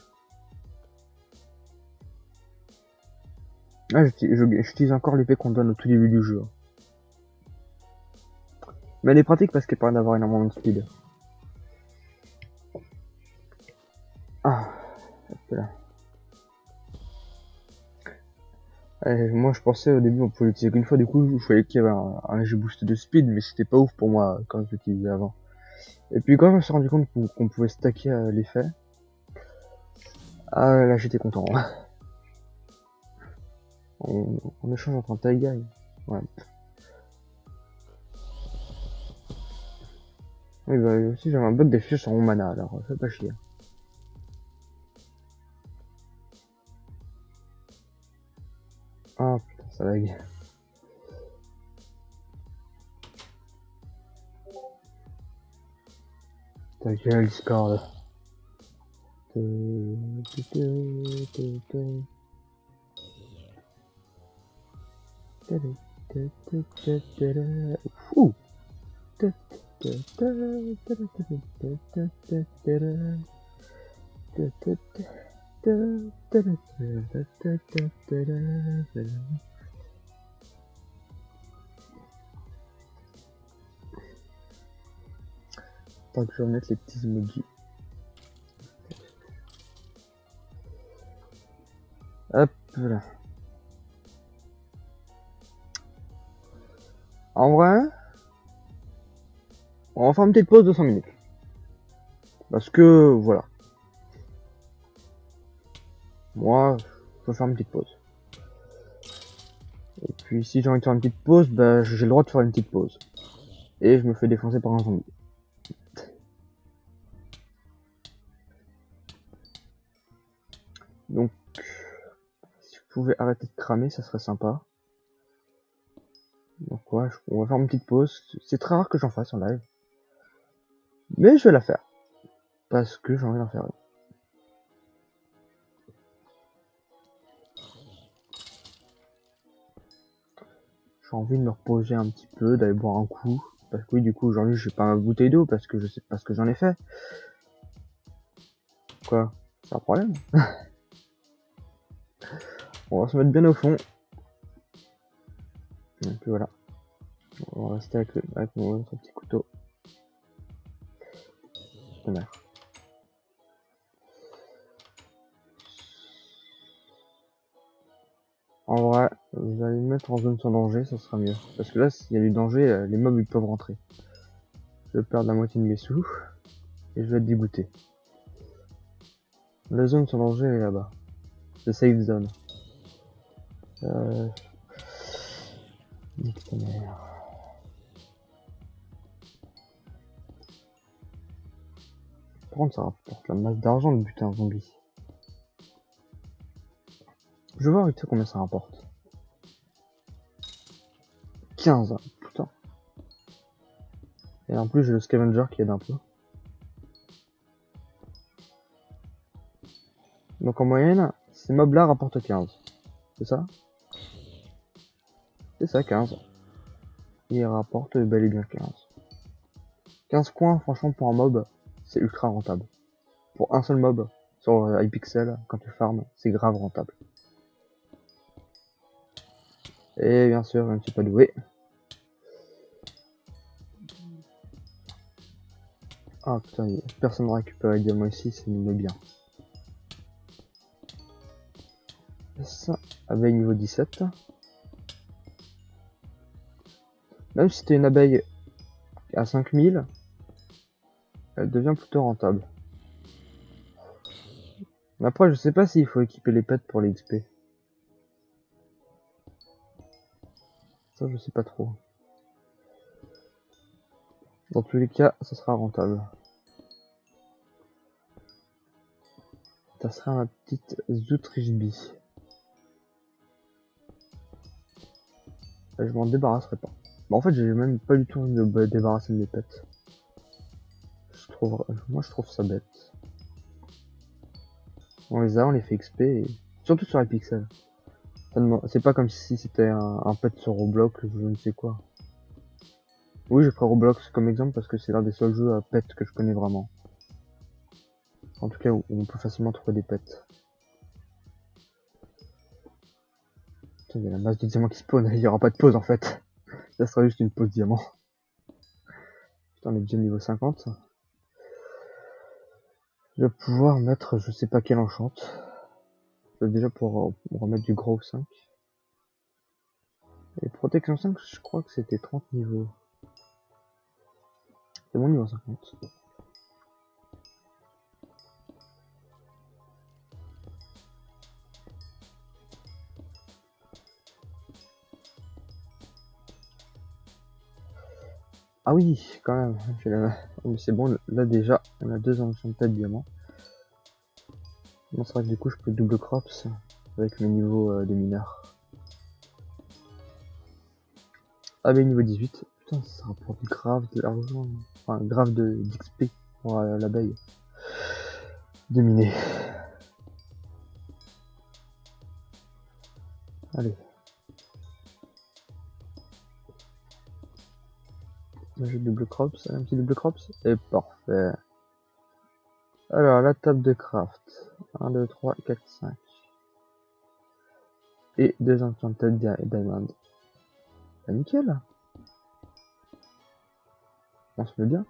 Ah, j'utilise encore l'épée qu'on donne au tout début du jeu. Mais elle est pratique parce qu'elle permet d'avoir énormément de speed. Ah, hop là. Moi je pensais au début on pouvait l'utiliser qu'une fois, du coup je voyais qu'il y avait un léger boost de speed, mais c'était pas ouf pour moi quand je l'utilisais avant. Et puis quand je me suis rendu compte qu'on pouvait stacker l'effet, ah là j'étais content. on échange entre un taiga. Ouais. Oui bah aussi j'avais un bug d'affichage sur mon mana, alors fais pas chier. Ah putain ça lag. Ta gueule Discord. Ouh. Tant que je remette les petits emojis. Hop là. En vrai, on va faire une petite pause de 5 minutes. Parce que voilà. Moi, je vais faire une petite pause. Et puis si j'ai envie de faire une petite pause, bah j'ai le droit de faire une petite pause. Et je me fais défoncer par un zombie. Donc, si vous pouvez arrêter de cramer, ça serait sympa. Donc ouais, on va faire une petite pause. C'est très rare que j'en fasse en live. Mais je vais la faire. Parce que j'ai envie d'en faire une. J'ai envie de me reposer un petit peu, d'aller boire un coup. Parce que oui, du coup, aujourd'hui, j'ai pas ma bouteille d'eau parce que je sais pas ce que j'en ai fait. Quoi? C'est un problème? On va se mettre bien au fond. Donc voilà. On va rester avec mon petit couteau. De mer. En vrai, vous allez me mettre en zone sans danger, ça sera mieux. Parce que là, s'il y a du danger, les mobs ils peuvent rentrer. Je vais perdre la moitié de mes sous. Et je vais être dégoûté. La zone sans danger est là-bas. The safe zone. Nique ta mère. Par contre, ça rapporte la masse d'argent de buter un zombie. Je vais voir vite fait combien ça rapporte. 15, putain. Et en plus, j'ai le scavenger qui aide un peu. Donc en moyenne, ces mobs-là rapportent 15. C'est ça? C'est ça, 15. Il rapporte bel et bien 15. 15 coins, franchement, pour un mob, c'est ultra rentable. Pour un seul mob sur Hypixel, quand tu farmes, c'est grave rentable. Et bien sûr, je ne suis pas doué. Ah putain, personne n'a récupéré le diamant ici, c'est bien. Ça, abeille niveau 17. Même si c'était une abeille à 5000, elle devient plutôt rentable. Mais après, je sais pas s'il faut équiper les pets pour les XP. Ça, je sais pas trop. Dans tous les cas, ça sera rentable. Ça sera ma petite Zutrishbi. Je m'en débarrasserai pas. Bah, en fait, j'ai même pas du tout envie de me débarrasser de mes pets. Moi, je trouve ça bête. On les a, on les fait XP, et surtout sur les pixels. C'est pas comme si c'était un pet sur Roblox, je ne sais quoi. Oui, je prends Roblox comme exemple parce que c'est l'un des seuls jeux à pets que je connais vraiment. En tout cas, où on peut facilement trouver des pets. Putain, il y a la masse de diamants qui spawn, il y aura pas de pause en fait. Ça sera juste une pause diamant. Putain, on est déjà niveau 50. Je vais pouvoir mettre je sais pas quel enchant. Déjà pour remettre du gros 5. Et protection 5, je crois que c'était 30 niveaux. C'est mon niveau 50. Ah oui, quand même. Oh, mais c'est bon, là déjà, on a 2 enchanted diamants. Bon, c'est vrai que du coup, je peux double crops avec mes niveaux de mineur. Ah, mais niveau 18. Putain, ça rapporte grave de l'argent. Enfin, grave d'XP pour l'abeille. De miner. Allez. J'ai double crops, un petit double crops. Et parfait. Alors, la table de craft. 1, 2, 3, 4, 5. Et 2 enchanted diamond. Bah, nickel. On se met bien.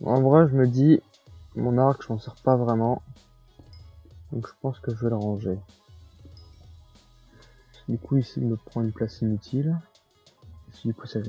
En vrai, je me dis, mon arc, je m'en sers pas vraiment. Donc je pense que je vais le ranger. Du coup, ici, il me prend une place inutile. Du coup, ça